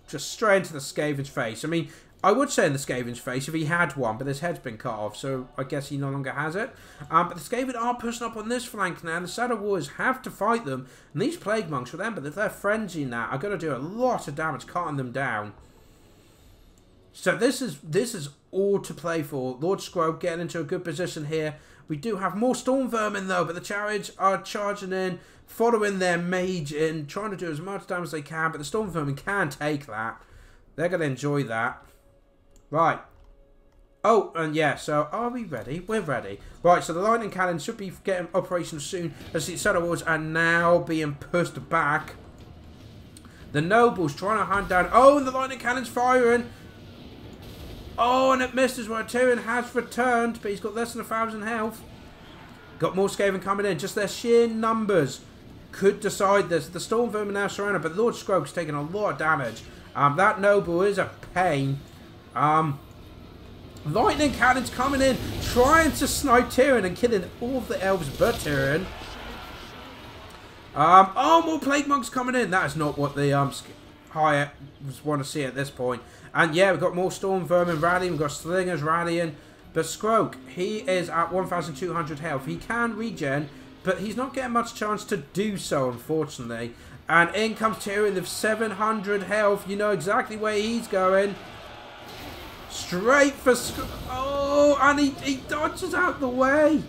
Just straight into the Skaven's face. I mean, I would say in the Skaven's face if he had one, but his head's been cut off, so I guess he no longer has it. But the Skaven are pushing up on this flank now, and the Shadow Warriors have to fight them. And these Plague Monks, remember, if they're frenzying that, are going to do a lot of damage cutting them down. So this is all to play for. Lord Scrobe getting into a good position here. We do have more Storm Vermin though, but the Chariots are charging in, following their mage in, trying to do as much damage as they can, but the Storm Vermin can take that. They're going to enjoy that. Right. Oh, and yeah, so are we ready? We're ready. Right, so the Lightning Cannon should be getting operational soon, as the Shadow Warriors are now being pushed back. The Nobles trying to hunt down. Oh, and the Lightning Cannon's firing. Oh, and it misses where Tyrion has returned, but he's got less than 1,000 health. Got more Skaven coming in. Just their sheer numbers could decide this. The Storm Vermin now surrounded, but Lord Scroke's taking a lot of damage. That Noble is a pain. Lightning Cannon's coming in, trying to snipe Tyrion and killing all of the elves but Tyrion. Oh, more Plague Monks coming in. That is not what the High want to see at this point. And yeah, we've got more Storm Vermin rallying. We've got Slingers rallying. But Scroke, he is at 1,200 health. He can regen, but he's not getting much chance to do so, unfortunately. And in comes Tyrion with 700 health. You know exactly where he's going. Straight for Scroke. Oh, and he dodges out the way.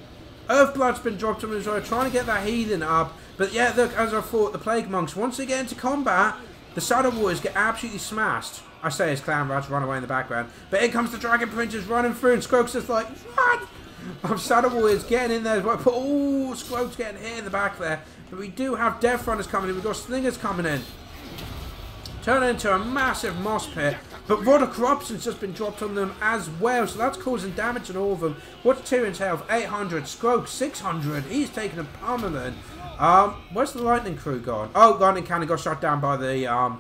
Earthblood's been dropped on him as well, trying to get that healing up. But yeah, look, as I thought, the Plague Monks, once they get into combat, the Shadow Warriors get absolutely smashed. I say as Clan Rats run away in the background. But in comes the Dragon Princess running through, and Scroke's just like, what? Shadow Warriors getting in there as well. Oh, Scroke's getting hit in the back there. But we do have Death Runners coming in. We've got Slingers coming in. Turn it into a massive moss pit. But Rod of Corruption's just been dropped on them as well. So that's causing damage on all of them. What's Tyrion's health? 800. Scroke, 600. He's taking a pummeling. Where's the Lightning Crew gone? Oh, Lightning Cannon got shot down by the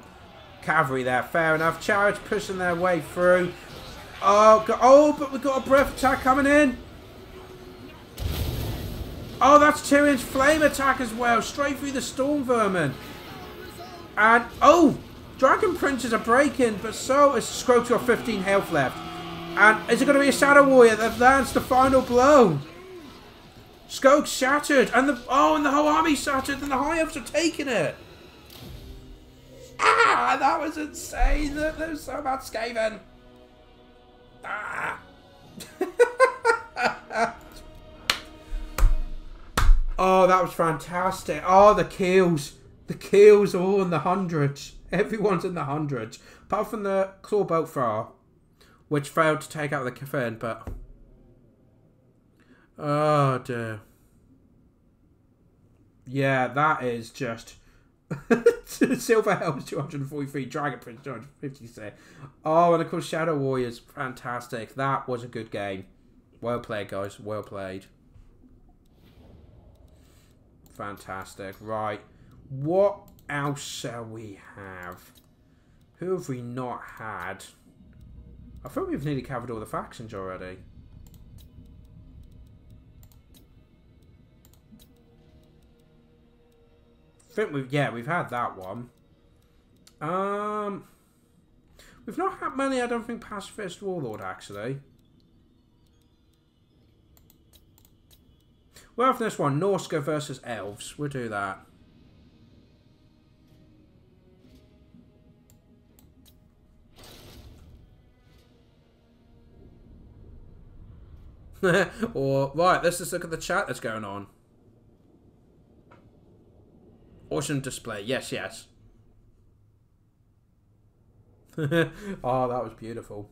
cavalry there. Fair enough. Chariots pushing their way through. Oh, but we've got a breath attack coming in. Oh, that's Tyrion's flame attack as well. Straight through the Storm Vermin. And, oh, Dragon Princes are breaking, but so is Scroke's got 15 health left. And is it going to be a Shadow Warrior that lands the final blow? Scroke's shattered, and the whole army's shattered, and the High Elves are taking it. Ah, that was insane. There was so much Skaven. Ah. Oh, that was fantastic. Oh, the kills. The kills are all in the hundreds. Everyone's in the hundreds. Apart from the Clawbolt Thrower, which failed to take out the Cavern, but... Oh, dear. Yeah, that is just... Silver Helms 243, Dragon Prince 256. Oh, and of course Shadow Warriors, fantastic. That was a good game. Well played, guys. Well played. Fantastic. Right. What else shall we have? Who have we not had? I thought we've nearly covered all the factions already. We've had that one. We've not had many, I don't think, Pacifist Warlord, actually. We'll have this one, Norska versus Elves. We'll do that. Right, let's just look at the chat that's going on. Awesome display. Yes, yes. Oh, that was beautiful.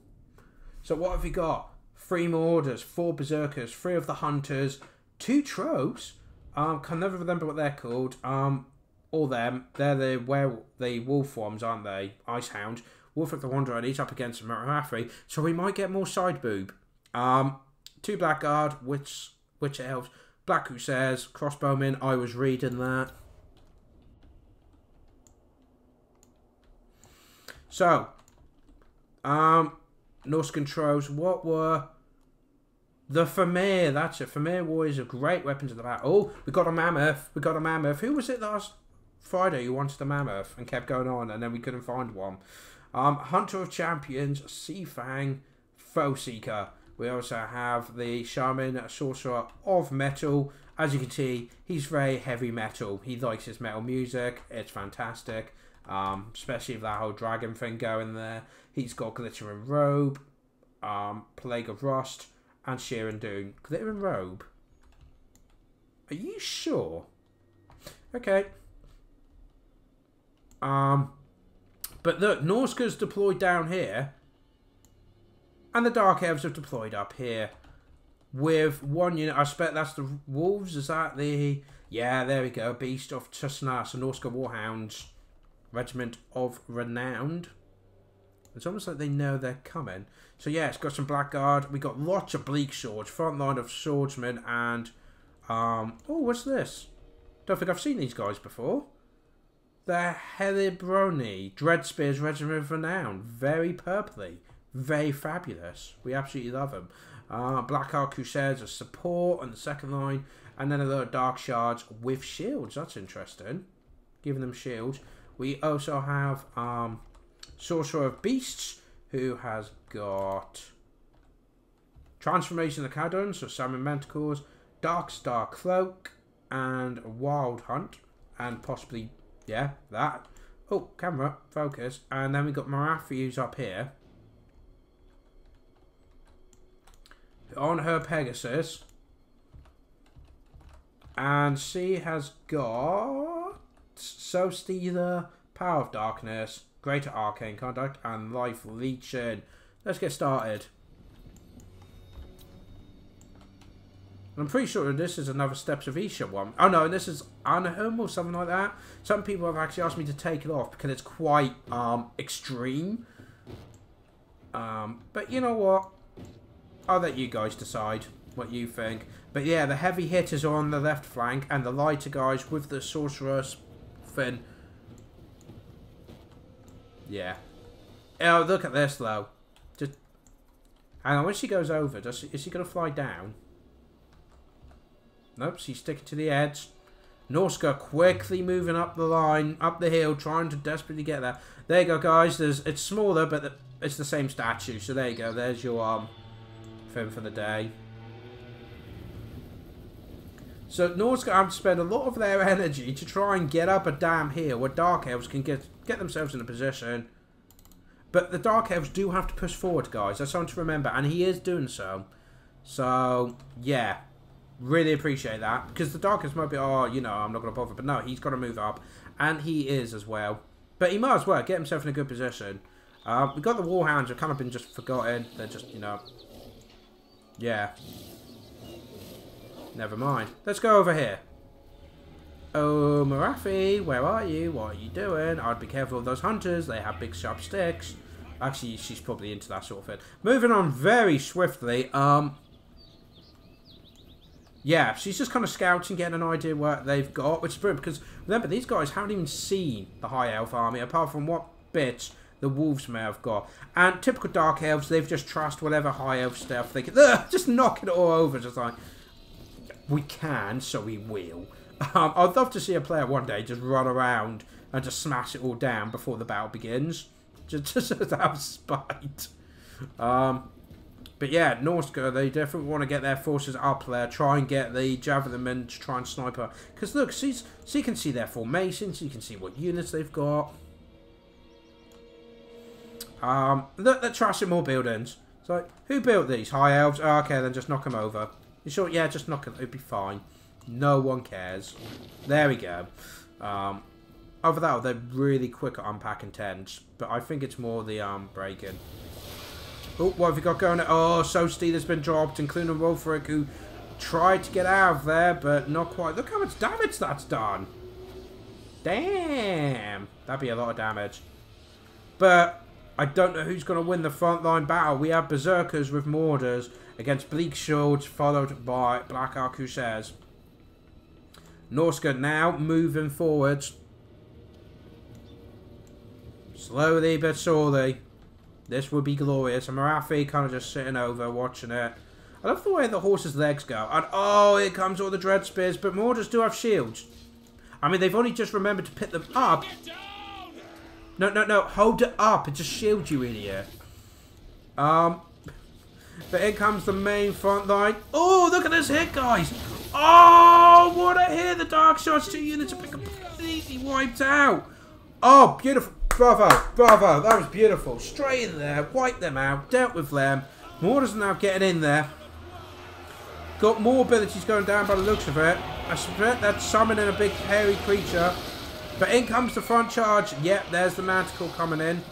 So what have we got? 3 Marauders, 4 Berserkers, 3 of the Hunters, 2 Troves. Can never remember what they're called. All them. They're the wolf forms, aren't they? Icehound. Wolfric the Wanderer, and he's up against Marathri. So we might get more side boob. 2 Blackguard, Witch Elves, Black Hussars, Crossbowmen. I was reading that. So, Norscan Troves, what were the Famir? That's it. Famir Warriors are great weapons of the battle. Oh, we got a Mammoth. We got a Mammoth. Who was it last Friday who wanted a Mammoth and kept going on and then we couldn't find one? Hunter of Champions, Seafang, Foe Seeker. We also have the Shaman Sorcerer of Metal. As you can see, he's very heavy metal. He likes his metal music. It's fantastic. Especially with that whole dragon thing going there. He's got Glitter and Robe, Plague of Rust, and Sheer and Doom. Glitter and Robe? Are you sure? Okay. But look, Norska's deployed down here. And the Dark Elves have deployed up here. With 1 unit. I expect that's the Wolves. Is that the... Yeah, there we go. Beast of Tusna. So Norska Warhounds. Regiment of Renowned. It's almost like they know they're coming. So yeah, it's got some Blackguard. We got lots of Bleak Swords. Front line of Swordsmen and Oh, what's this? Don't think I've seen these guys before. They're Helibroni, Dread Spears, Regiment of Renown. Very purpley. Very fabulous. We absolutely love them. Black Ark Crusaders as support on the second line. And then a lot of Dark Shards with shields. That's interesting. Giving them shields. We also have Sorcerer of Beasts, who has got Transformation of the Cadon, so Salmon Manticores, Dark Star Cloak, and Wild Hunt. And possibly, yeah, that. Oh, camera, focus. And then we got Marathus up here. On her Pegasus. And she has got Soul Stealer, Power of Darkness, Greater Arcane Conduct, and Life Leeching. Let's get started. I'm pretty sure this is another Steps of Isha one. Oh no, this is Anaheim or something like that. Some people have actually asked me to take it off because it's quite extreme. But you know what? I'll let you guys decide what you think. But yeah, the heavy hitters are on the left flank and the lighter guys with the sorcerer's fin. Yeah. Oh, look at this though. Just hang on, when she goes over, is she gonna fly down? Nope, she's sticking to the edge. Norska quickly moving up the line, up the hill, trying to desperately get there. There you go, guys. It's smaller, but it's the same statue. So there you go. There's your film for the day. So Norska have to spend a lot of their energy to try and get up a damn hill where Dark Elves can get themselves in a position. But the Dark Elves do have to push forward, guys. That's something to remember, and he is doing so. So yeah. Really appreciate that, because the Dark Elves might be, oh, you know, I'm not going to bother. But no, he's got to move up, and he is as well. But he might as well get himself in a good position. We've got the Warhounds, have kind of been just forgotten. They're just, you know, yeah. Never mind. Let's go over here. Oh, Marathi, where are you? What are you doing? I'd be careful of those hunters. They have big sharp sticks. Actually, she's probably into that sort of thing. Moving on very swiftly. Yeah, she's just kind of scouting, getting an idea what they've got, which is brilliant, because remember, these guys haven't even seen the High Elf army, apart from what bits the Wolves may have got. And typical Dark Elves, they've just trust whatever High Elf stuff they can, just knocking it all over, just like, we can, so we will. I'd love to see a player one day just run around and just smash it all down before the battle begins, just to have spite. But yeah, Norska, they definitely want to get their forces up there, try and get the Javelin men to try and snipe her. Because look, she can see their formations, she can see what units they've got. Look, they're trashing more buildings. It's like, who built these? High Elves? Oh, okay, then just knock them over. You sure? Yeah, just knock them, it'll be fine. No one cares. There we go. Over that, they're really quick at unpacking tents. But I think it's more the breaking. Oh, what have we got going? Oh, Soul Stealer's been dropped, including Wolfric, who tried to get out of there, but not quite. Look how much damage that's done. Damn. That'd be a lot of damage. But I don't know who's going to win the frontline battle. We have Berserkers with Mordors against Bleak Shields, followed by Black Ark Crusaders. Norska now moving forwards. Slowly but surely. This would be glorious. And Marathi kind of just sitting over, watching it. I love the way the horse's legs go. And oh, here comes all the Dread Spears. But Mordors do have shields. I mean, they've only just remembered to pick them up. No. Hold it up. It just shields you, idiot. But here comes the main front line. Oh, look at this hit, guys. Oh, what a hit. The Dark Shots 2 units have been completely wiped out. Oh, beautiful. Bravo, bravo, that was beautiful. Straight in there, wiped them out, dealt with them. Mordors are now getting in there. Got more abilities going down by the looks of it. I suspect that's summoning a big hairy creature. But in comes the front charge. Yep, there's the Manticore coming in.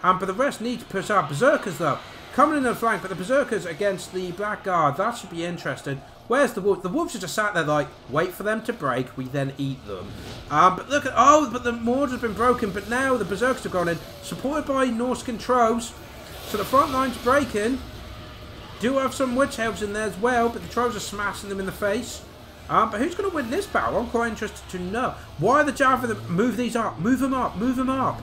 But the rest need to push up. Berserkers though, coming in the flank, but the Berserkers against the Blackguard, that should be interesting. Where's the Wolves? The Wolves are just sat there like, wait for them to break, we then eat them. But look at, oh, but the Mord has been broken, but now the Berserkers have gone in, supported by Norscan Trolls. So the front line's breaking. Do have some Witch Elves in there as well, but the Trolls are smashing them in the face. But who's going to win this battle? I'm quite interested to know. Why are the Javelin... Move these up. Move them up. Move them up.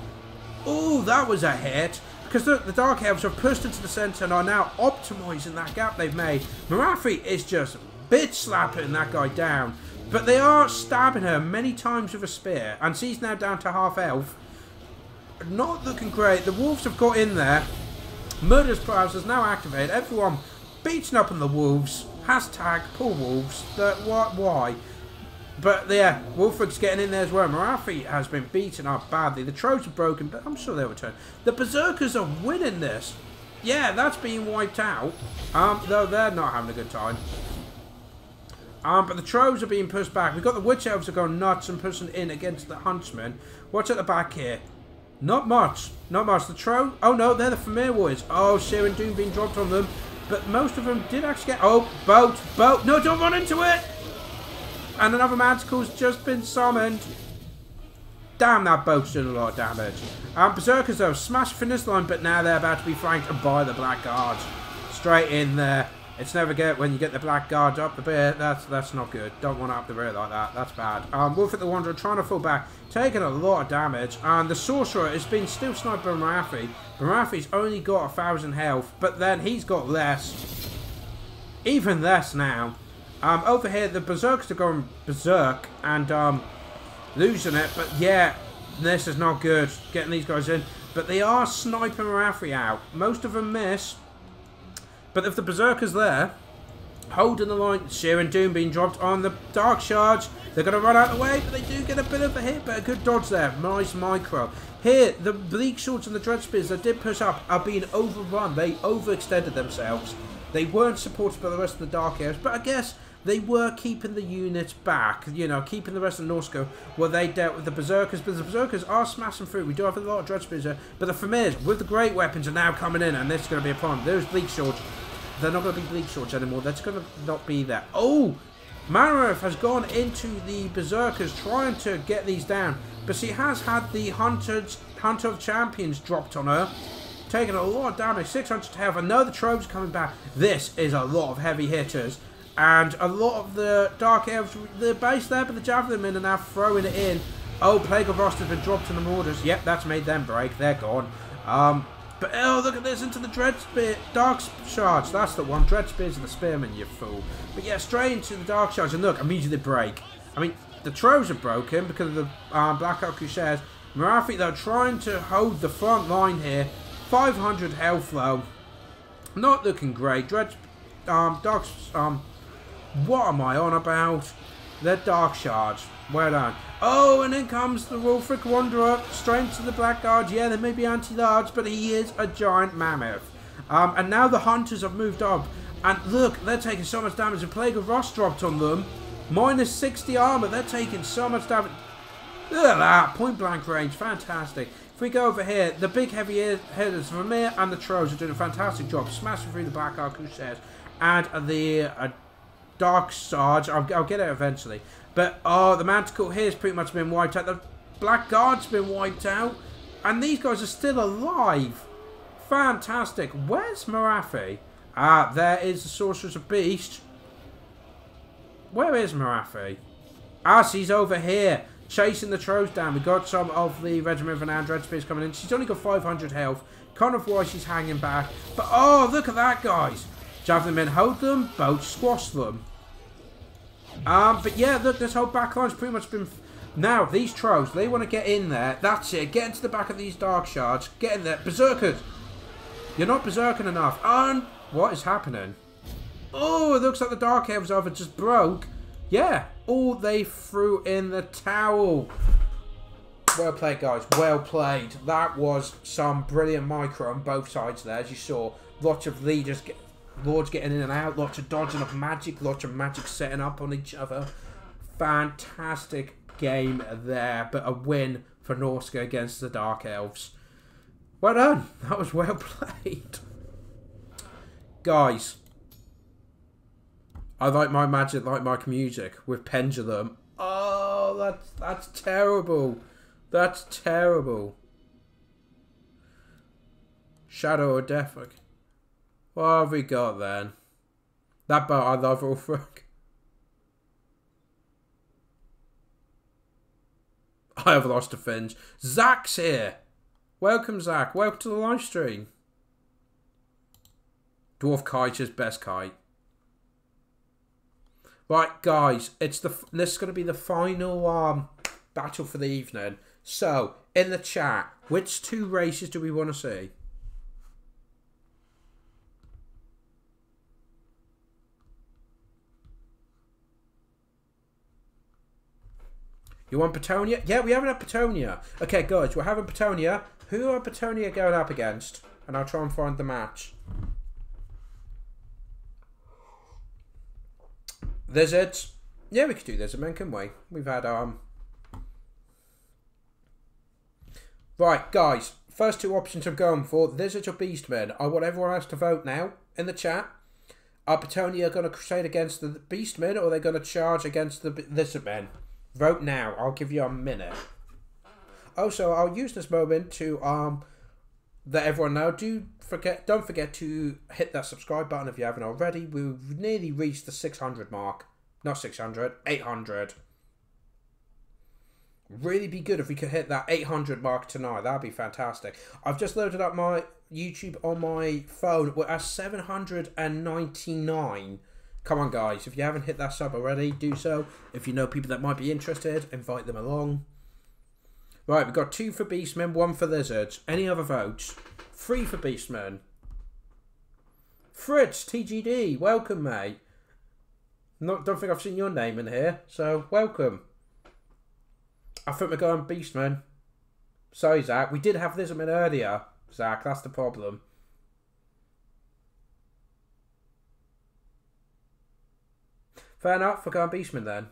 Oh, that was a hit. Because look, the Dark Elves have pushed into the centre and are now optimising that gap they've made. Marafi is just bitch slapping that guy down. But they are stabbing her many times with a spear. And she's now down to half health. Not looking great. The wolves have got in there. Murderous Prowse is now activated. Everyone beating up on the wolves. Hashtag poor wolves. Why? But yeah, Wolfric's getting in there as well. Marafi has been beaten up badly. The Troves are broken, but I'm sure they'll return. The Berserkers are winning this. Yeah, that's being wiped out. Though they're not having a good time. But the Troves are being pushed back. We've got the Witch Elves are going nuts and pushing in against the Huntsmen. Watch at the back here. Not much. Not much. The Trove... Oh no, they're the Familiar Warriors. Oh, Sheer Doom being dropped on them. But most of them did actually get... Oh, boat. No, don't run into it. And another Manticle's just been summoned. Damn, that boat's doing a lot of damage. Berserkers, though, smashed the finish line, but now they're about to be flanked by the Black Guards. Straight in there. It's never good when you get the Black Guards up the rear. That's not good. Don't want to up the rear like that. That's bad. Wolfric the Wanderer trying to fall back. Taking a lot of damage. And the Sorcerer has been still sniped by Marafi. Marafi's only got 1,000 health, but then he's got less. Even less now. Over here, the Berserkers are going berserk and losing it. But yeah, this is not good. Getting these guys in. But they are sniping Marafi out. Most of them miss. But if the Berserkers there, holding the line, Sheer and Doom being dropped on the Dark Charge. They're going to run out of the way, but they do get a bit of a hit. But a good dodge there. Nice micro. Here, the Bleak Swords and the Dread Spears that did push up are being overrun. They overextended themselves. They weren't supported by the rest of the Dark Elves. But I guess... they were keeping the units back, you know, keeping the rest of Norsko where they dealt with the Berserkers. But the Berserkers are smashing through. We do have a lot of Dread Spears here. But the Familiars with the great weapons are now coming in, and this is going to be a problem. Those Bleak Swords, they're not going to be Bleak Swords anymore. They're just going to not be there. Oh! Manareth has gone into the Berserkers trying to get these down. But she has had the Hunter of Champions dropped on her. Taking a lot of damage. 600 health. I know the Troves coming back. This is a lot of heavy hitters. And a lot of the Dark Elves, the base there, but the Javelin men are now throwing it in. Oh, Plague of Frost has been dropped in the Marauders. Yep, that's made them break. They're gone. But oh, look at this, into the Dread Spear. Dark Shards, that's the one. Dread Spears and the Spearmen, you fool. But yeah, straight into the Dark Shards. And look, immediately break. I mean, the Troves are broken because of the Black Oak Crusaders. Marafi, though, trying to hold the front line here. 500 health, though. Not looking great. What am I on about? The Dark Shards. Well done. Oh, and in comes the Wolfric Wanderer. Straight to the Black Guard. Yeah, they may be anti-large, but he is a giant mammoth. And now the Hunters have moved up. And look, they're taking so much damage. The Plague of Frost dropped on them. Minus 60 armor. They're taking so much damage. Look at that. Point blank range. Fantastic. If we go over here, the big heavy hitters, Vermeer and the Trolls are doing a fantastic job. Smashing through the Black Ark Crusaders. And the... Dark Sarge, I'll get it eventually. But, oh, the Manticle here's pretty much been wiped out. The Black Guard's been wiped out. And these guys are still alive. Fantastic. Where's Marafi? There is the Sorceress of Beast. Where is Marafi? She's over here. Chasing the Troves down. We got some of the Regiment of Renown Dread Spears coming in. She's only got 500 health. Kind of why she's hanging back. But, oh, look at that, guys. Javelin men hold them. Boats squash them. But yeah, look, this whole backline's pretty much been... Now, these Troves, they want to get in there. That's it. Get into the back of these Dark Shards. Get in there. Berserkers! You're not berserking enough. And what is happening? Oh, it looks like the Dark Elves over just broke. Yeah. Oh, they threw in the towel. Well played, guys. Well played. That was some brilliant micro on both sides there, as you saw. Lots of leaders... Lords getting in and out, lots of dodging of magic, lots of magic setting up on each other. Fantastic game there, but a win for Norska against the Dark Elves. Well done, that was well played. Guys, I like my magic like my music with Pendulum. Oh, that's terrible. That's terrible. Shadow of Death. What have we got then? That boat I love, Ulfric. I have lost a Finch. Zach's here. Welcome, Zach. Welcome to the live stream. Dwarf Kite is best kite. Right, guys. This is going to be the final battle for the evening. So, in the chat, which 2 races do we want to see? You want Petonia? Yeah, we haven't had Petonia. Okay, guys, we're having Petonia. Who are Petonia going up against? And I'll try and find the match. Lizards. Yeah, we could do Lizard Men, couldn't we? We've had Right, guys. First 2 options I'm going for. Lizards or Beastmen. I want everyone else to vote now in the chat. Are Petonia going to crusade against the Beastmen, or are they going to charge against the Lizard Men? Vote now. I'll give you a minute. Also, I'll use this moment to let everyone know. Don't forget to hit that subscribe button if you haven't already. We've nearly reached the 600 mark. Not 600, 800. Really be good if we could hit that 800 mark tonight. That'd be fantastic. I've just loaded up my YouTube on my phone. We're at 799. Come on, guys. If you haven't hit that sub already, do so. If you know people that might be interested, invite them along. Right, we've got 2 for Beastmen, 1 for Lizards. Any other votes? 3 for Beastmen. Fritz, TGD, welcome, mate. Don't think I've seen your name in here, so welcome. I think we're going Beastmen. Sorry, Zach. We did have Lizardmen earlier, Zach. That's the problem. Fair enough, we're going Beastmen then.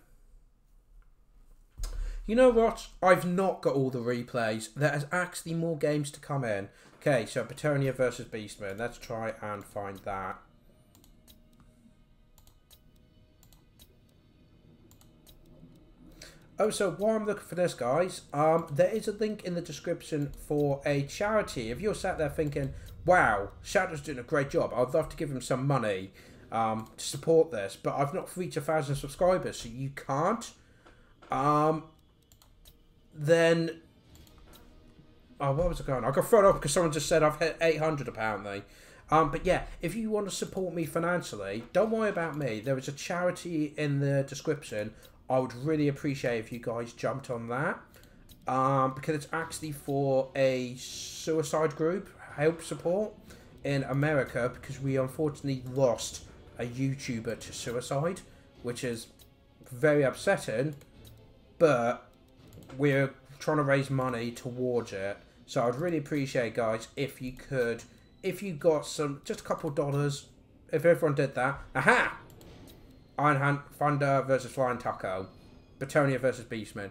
You know what? I've not got all the replays. There is actually more games to come in. Okay, so Petonia versus Beastmen. Let's try and find that. Oh, so while I'm looking for this, guys, there is a link in the description for a charity. If you're sat there thinking, wow, Shadow's doing a great job, I'd love to give him some money to support this, but I've not reached 1,000 subscribers, so you can't. Then, oh, what was I going? I got thrown off because someone just said I've hit 800 apparently. But yeah, if you want to support me financially, don't worry about me. There is a charity in the description. I would really appreciate if you guys jumped on that. Because it's actually for a suicide group, help support in America, because we unfortunately lost a YouTuber to suicide, which is very upsetting, but we're trying to raise money towards it. So I'd really appreciate, guys, if you could, if you got just a couple of dollars, if everyone did that. Aha! Iron Hand Thunder versus Flying Taco. Betonia versus Beastman.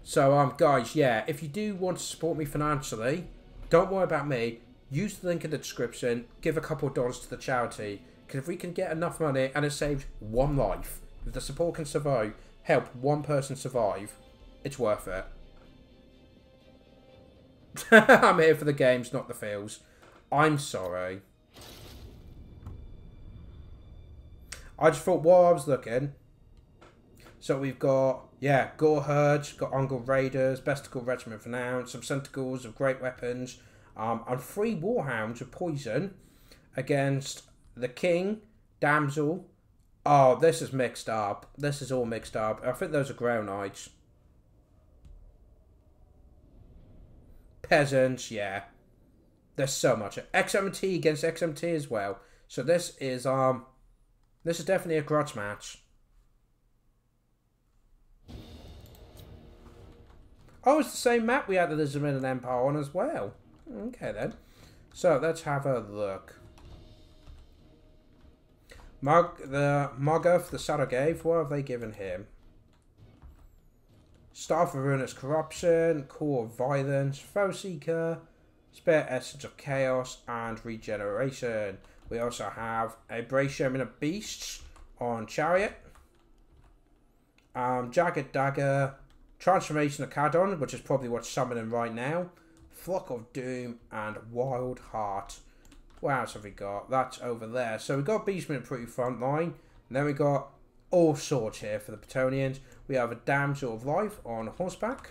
So, guys, yeah, if you do want to support me financially, don't worry about me. Use the link in the description. Give a couple of dollars to the charity. Because if we can get enough money and it saves one life, if the support can survive, help one person survive, it's worth it. I'm here for the games, not the feels. I'm sorry. I just thought while I was looking, so we've got, yeah, Gore Herds, got Ungol Raiders, Besticle Regiment for now, some Sentinels of great weapons, and 3 Warhounds of poison against the King, Damsel. Oh, this is mixed up. This is all mixed up. I think those are Grey Knights. Peasants, yeah. There's so much. XMT against XMT as well. So this is definitely a grudge match. Oh, it's the same map we had the Lizardmen and Empire on as well. Okay then. So let's have a look. Margoth, the Saragave, what have they given him? Staff of Ruinous Corruption, Core of Violence, Foe Seeker, Spare Essence of Chaos, and Regeneration. We also have a Bracesham of Beasts on Chariot, Jagged Dagger, Transformation of Cadon, which is probably what's summoning right now, Flock of Doom, and Wild Heart. What else have we got? That's over there. So we've got Beastmen pretty front line, and then we got all sorts here for the Petonians. We have a Damsel of Life on horseback.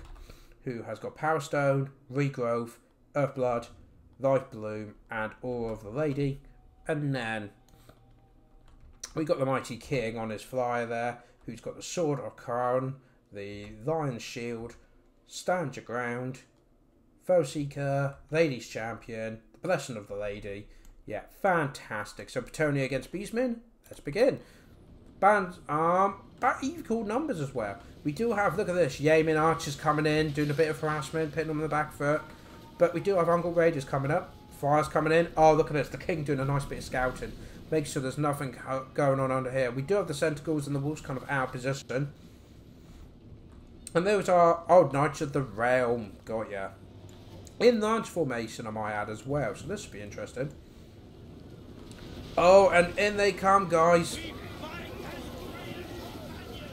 who has got Power Stone, Regrowth, Earthblood, Life Bloom, and Aura of the Lady. And then we got the Mighty King on his flyer there, who's got the Sword of Crown, the Lion's Shield, Stand Your Ground, Foe Seeker, Ladies Champion, the Blessing of the Lady. Yeah, fantastic. So Petunia against Beastmen. Let's begin. Bands, equal numbers as well. We do have, look at this, Yeoman Archers coming in, doing a bit of harassment, pitting them on the back foot. But we do have Uncle Raiders coming up. Fires coming in. Oh, look at this, the King doing a nice bit of scouting. Make sure there's nothing going on under here. We do have the Centaurs and the Wolves kind of out of position. And those are Old Knights of the Realm. Got ya. In large formation, I might add as well. So this should be interesting. Oh, and in they come, guys.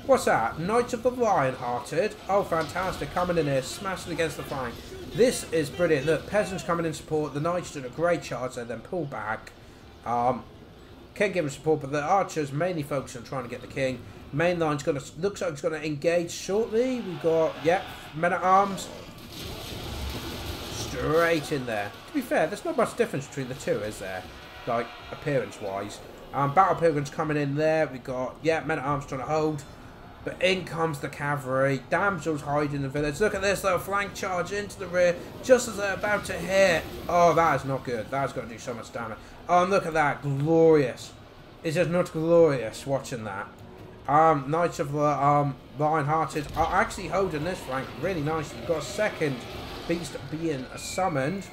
What's that? Knights of the Lionhearted. Oh, fantastic. Coming in here, smashing against the flank. This is brilliant. Look, Peasants coming in support. The Knights doing a great charge there, then pull back. King giving support, but the Archers mainly focusing on trying to get the King. Main line's going to, looks like it's going to engage shortly. We've got, yep, Men-at-Arms. Straight in there. To be fair, there's not much difference between the two, is there? Like, appearance-wise. Battle Pilgrims coming in there. We've got, yeah, Men-at-Arms trying to hold. But in comes the cavalry. Damsels hide in the village. Look at this little flank charge into the rear. Just as they're about to hit. Oh, that is not good. That's going to do so much damage. Oh, and look at that. Glorious. It's just not glorious watching that. Knights of the Lionhearted are actually holding this flank really nicely. We've got a second beast being summoned.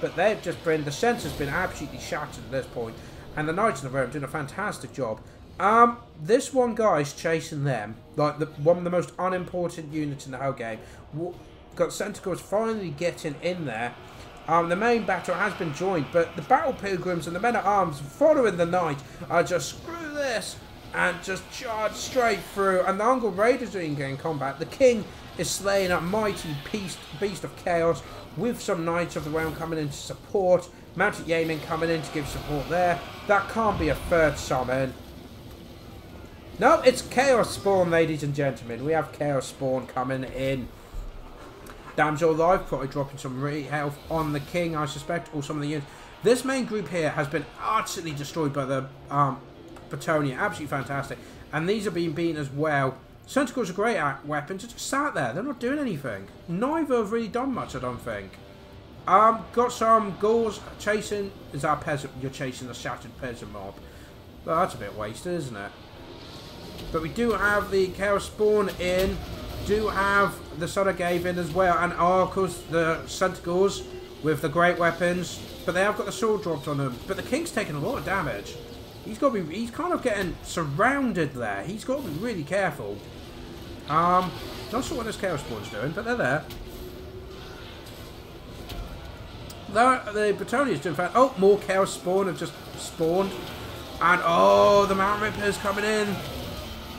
But they've just been... The sensor's been absolutely shattered at this point. And the Knights of the Realm doing a fantastic job. This one guy's chasing them. Like, one of the most unimportant units in the whole game. Got Centaurs finally getting in there. The main battle has been joined. But the Battle Pilgrims and the Men-at-Arms following the Knight are just, screw this. And just charge straight through. And the Uncle Raiders are in combat. The King is slaying a mighty beast of chaos. With some Knights of the Realm coming in to support. Mounted Yeomen coming in to give support there. That can't be a third summon. No, it's Chaos Spawn, ladies and gentlemen. We have Chaos Spawn coming in. Damsel Life, probably dropping some health on the King, I suspect, or some of the units. This main group here has been utterly destroyed by the Petunia. Absolutely fantastic. And these are being beaten as well. Centaurs are great at weapons. They're just sat there. They're not doing anything. Neither have really done much, I don't think. Got some Gauls chasing. Is that a peasant? You're chasing the shattered peasant mob. Well, that's a bit wasted, isn't it? But we do have the Chaos Spawn in. Do have the Son of Gave in as well. And of course the Centaurs with the great weapons. But they have got the sword dropped on them. But the King's taking a lot of damage. He's got to be. He's kind of getting surrounded there. He's got to be really careful. Not sure what this Chaos Spawn's doing, but they're there. The Petunia's doing fine. Oh, more Chaos Spawn have just spawned. And oh, the Mount Rippers coming in.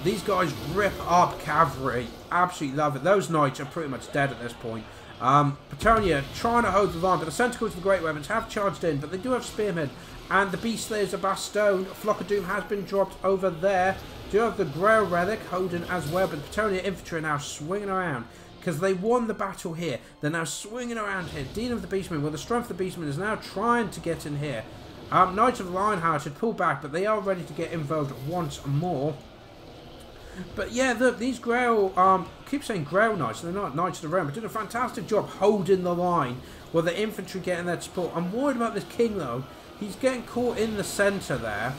These guys rip up cavalry. Absolutely love it. Those Knights are pretty much dead at this point. Petunia trying to hold the line, but the Centaurs with the great weapons have charged in, but they do have Spearmen. And the Beast Slayers of Bastone. Flock of Doom has been dropped over there. Do have the Grail Relic holding as well, but Petunia Infantry are now swinging around. Because they won the battle here. They're now swinging around here. Dean of the Beastmen, well, the Strength of the Beastmen is now trying to get in here. Knights of the Lionheart should pull back, but they are ready to get involved once more. But yeah, look, these Grail, keep saying Grail Knights, they're not Knights of the Realm, but did a fantastic job holding the line while the infantry getting their support. I'm worried about this King though. He's getting caught in the centre there.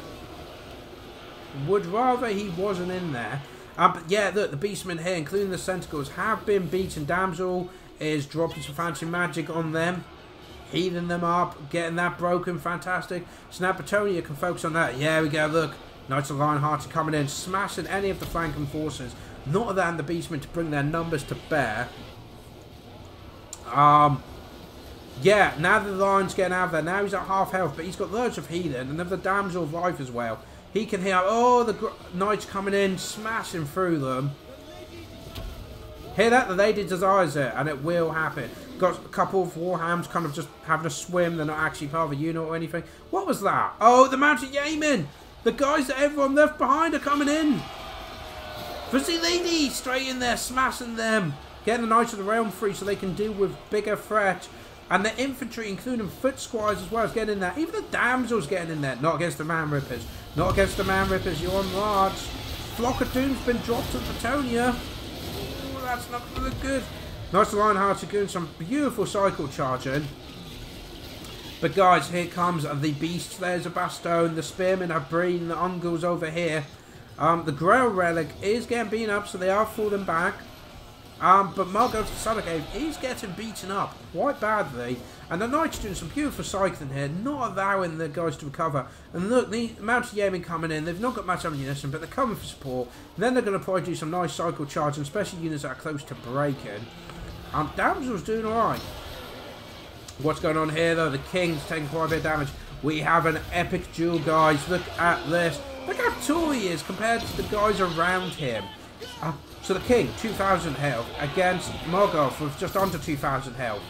Would rather he wasn't in there. But yeah, look, the Beastmen here, including the Centaurs, have been beaten. Damsel is dropping some fancy magic on them. Healing them up, getting that broken, fantastic. So now Petunia can focus on that. Yeah, we go, look. Knights of the Lionheart are coming in, smashing any of the flanking forces. Not that and the Beastmen to bring their numbers to bear. Yeah, now the Lion's getting out of there. Now he's at half health, but he's got loads of healing. And then the Damsel of Life as well. He can heal. Oh, the Knights coming in, smashing through them. Hear that? The Lady desires it, and it will happen. Got a couple of Warhammers kind of just having a swim. They're not actually part of a unit or anything. What was that? Oh, the Mounted Yeomen! The guys that everyone left behind are coming in. Fuzzy Lady straight in there, smashing them. Getting the Knights of the Realm free so they can deal with bigger threats. And the infantry, including foot squires as well, is getting in there. Even the damsels getting in there. Not against the man rippers. Not against the man rippers. You're on large. Flock of Doom's been dropped to Bretonia. Ooh, that's not going to look good. Nice Lionhearts are doing some beautiful cycle charging. But guys, here comes the Beast Slayers of Bastogne. The Spearmen are bringing the Ungles over here. The Grail Relic is getting beaten up, so they are falling back. But Margot to Salagave is getting beaten up quite badly. And the Knights doing some beautiful cycling here, not allowing the guys to recover. And look, the Mounted Yeomen coming in, they've not got much ammunition, but they're coming for support. And then they're going to probably do some nice cycle charging, especially units that are close to breaking. Damsel's doing alright. What's going on here though? The King's taking quite a bit of damage. We have an epic duel, guys. Look at this. Look how tall he is compared to the guys around him. So the King, 2,000 health, against Morgoth with just under 2,000 health.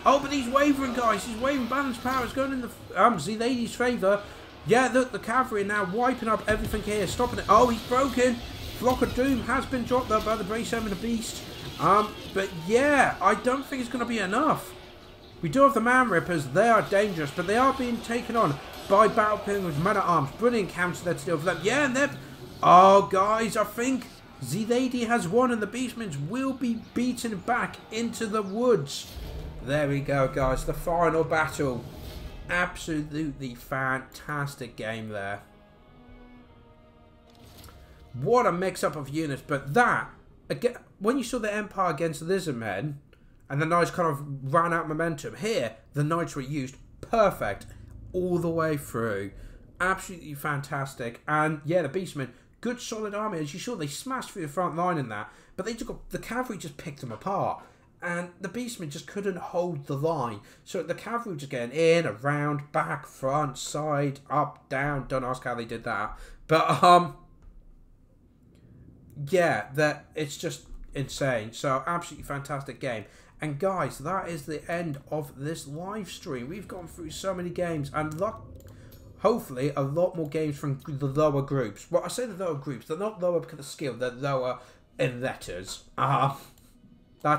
Oh, but he's wavering, guys. He's wavering. Balance power is going in the Z-Lady's favour. Yeah, look, the cavalry are now wiping up everything here, stopping it. Oh, he's broken. Flock of Doom has been dropped though by the Brace and the Beast. But yeah, I don't think it's going to be enough. We do have the Man Rippers. They are dangerous, but they are being taken on by Battle Ping with Men at Arms. Brilliant counter there to deal with them. Yeah, and they're... Oh, guys, I think Z-Lady has won, and the Beastmen will be beaten back into the woods. There we go, guys. The final battle. Absolutely fantastic game there. What a mix-up of units. But that, again, when you saw the Empire against the Lizardmen, and the Knights kind of ran out momentum, here, the Knights were used perfect all the way through. Absolutely fantastic. And, yeah, the Beastmen, good solid army. As you saw, they smashed through the front line in that. But they took the cavalry just picked them apart. And the Beastmen just couldn't hold the line. So the cavalry just getting in, around, back, front, side, up, down. Don't ask how they did that. But, yeah, it's just insane. So, absolutely fantastic game. And guys, that is the end of this live stream. We've gone through so many games, and hopefully a lot more games from the lower groups. Well, I say the lower groups, they're not lower because of skill, they're lower in letters. That's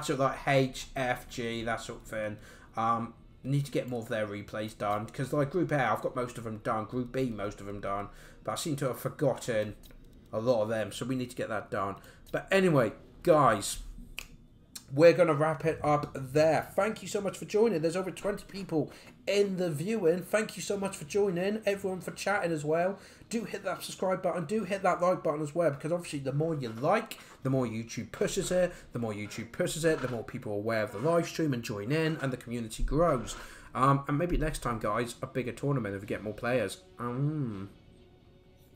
sort of like H, F, G, that sort of thing. Need to get more of their replays done, because like Group A, I've got most of them done. Group B, most of them done. But I seem to have forgotten a lot of them, so we need to get that done. But anyway, guys, we're going to wrap it up there. Thank you so much for joining. There's over 20 people in the viewing. Thank you so much for joining. Everyone for chatting as well. Do hit that subscribe button. Do hit that like button as well, because obviously the more you like, the more YouTube pushes it. The more YouTube pushes it, the more people are aware of the live stream and join in, and the community grows. And maybe next time, guys, a bigger tournament if we get more players.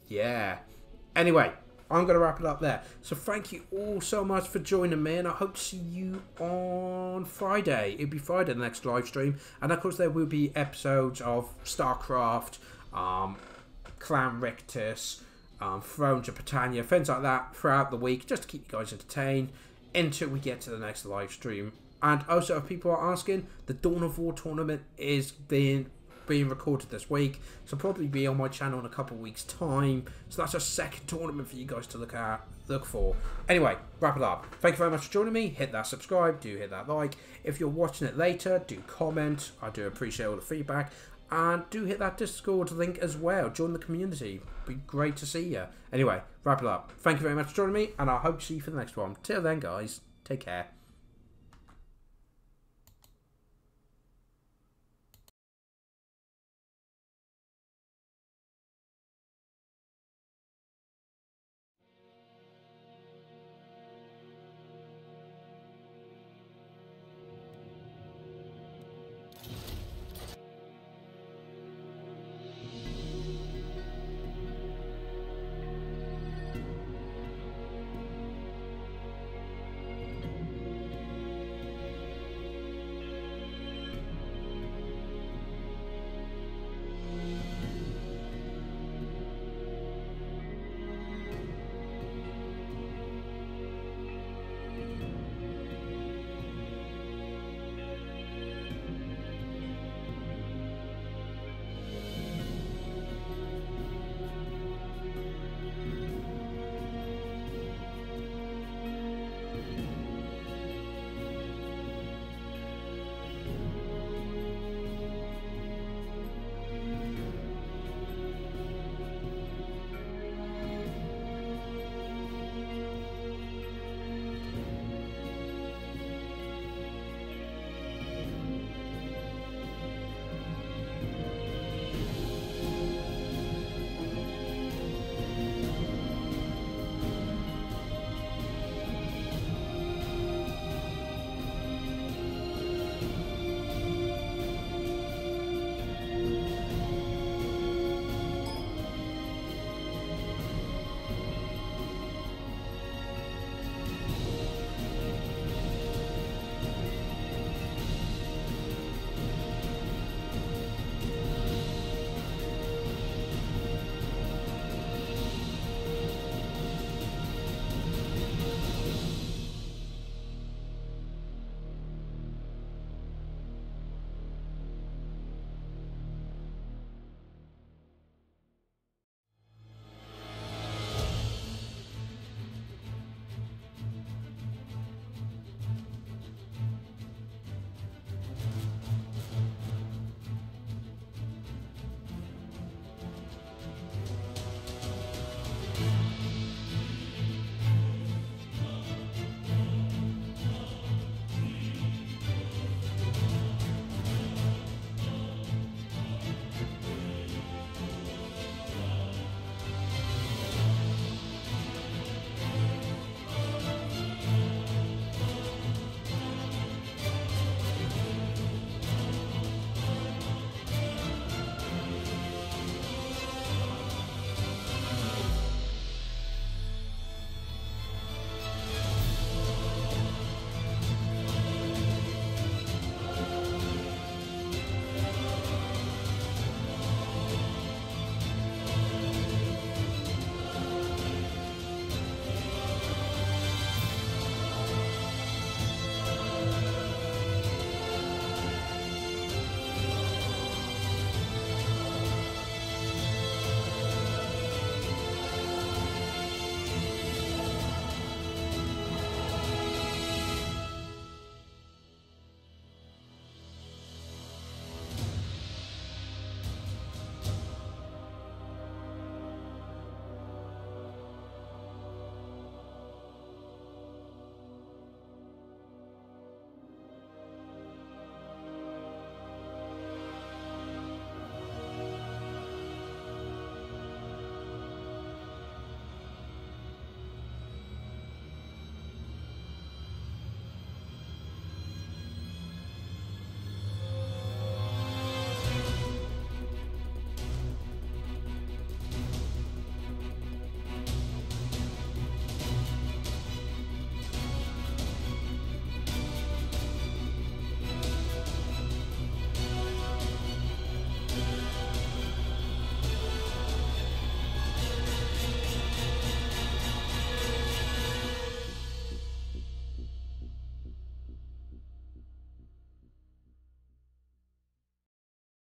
Yeah. Anyway, I'm going to wrap it up there. So thank you all so much for joining me, and I hope to see you on Friday. It'll be Friday, the next live stream. And of course there will be episodes of StarCraft, Clan Rictus, Thrones of Britannia, things like that throughout the week, just to keep you guys entertained until we get to the next live stream. And also, if people are asking, the Dawn of War tournament is being recorded this week, so probably be on my channel in a couple of weeks time. So that's a second tournament for you guys to look for. Anyway, wrap it up. Thank you very much for joining me. Hit that subscribe, do hit that like. If you're watching it later, do comment. I do appreciate all the feedback. And do hit that Discord link as well. Join the community. Be great to see you. Anyway, wrap it up. Thank you very much for joining me, and I hope to see you for the next one. Till then, guys, take care.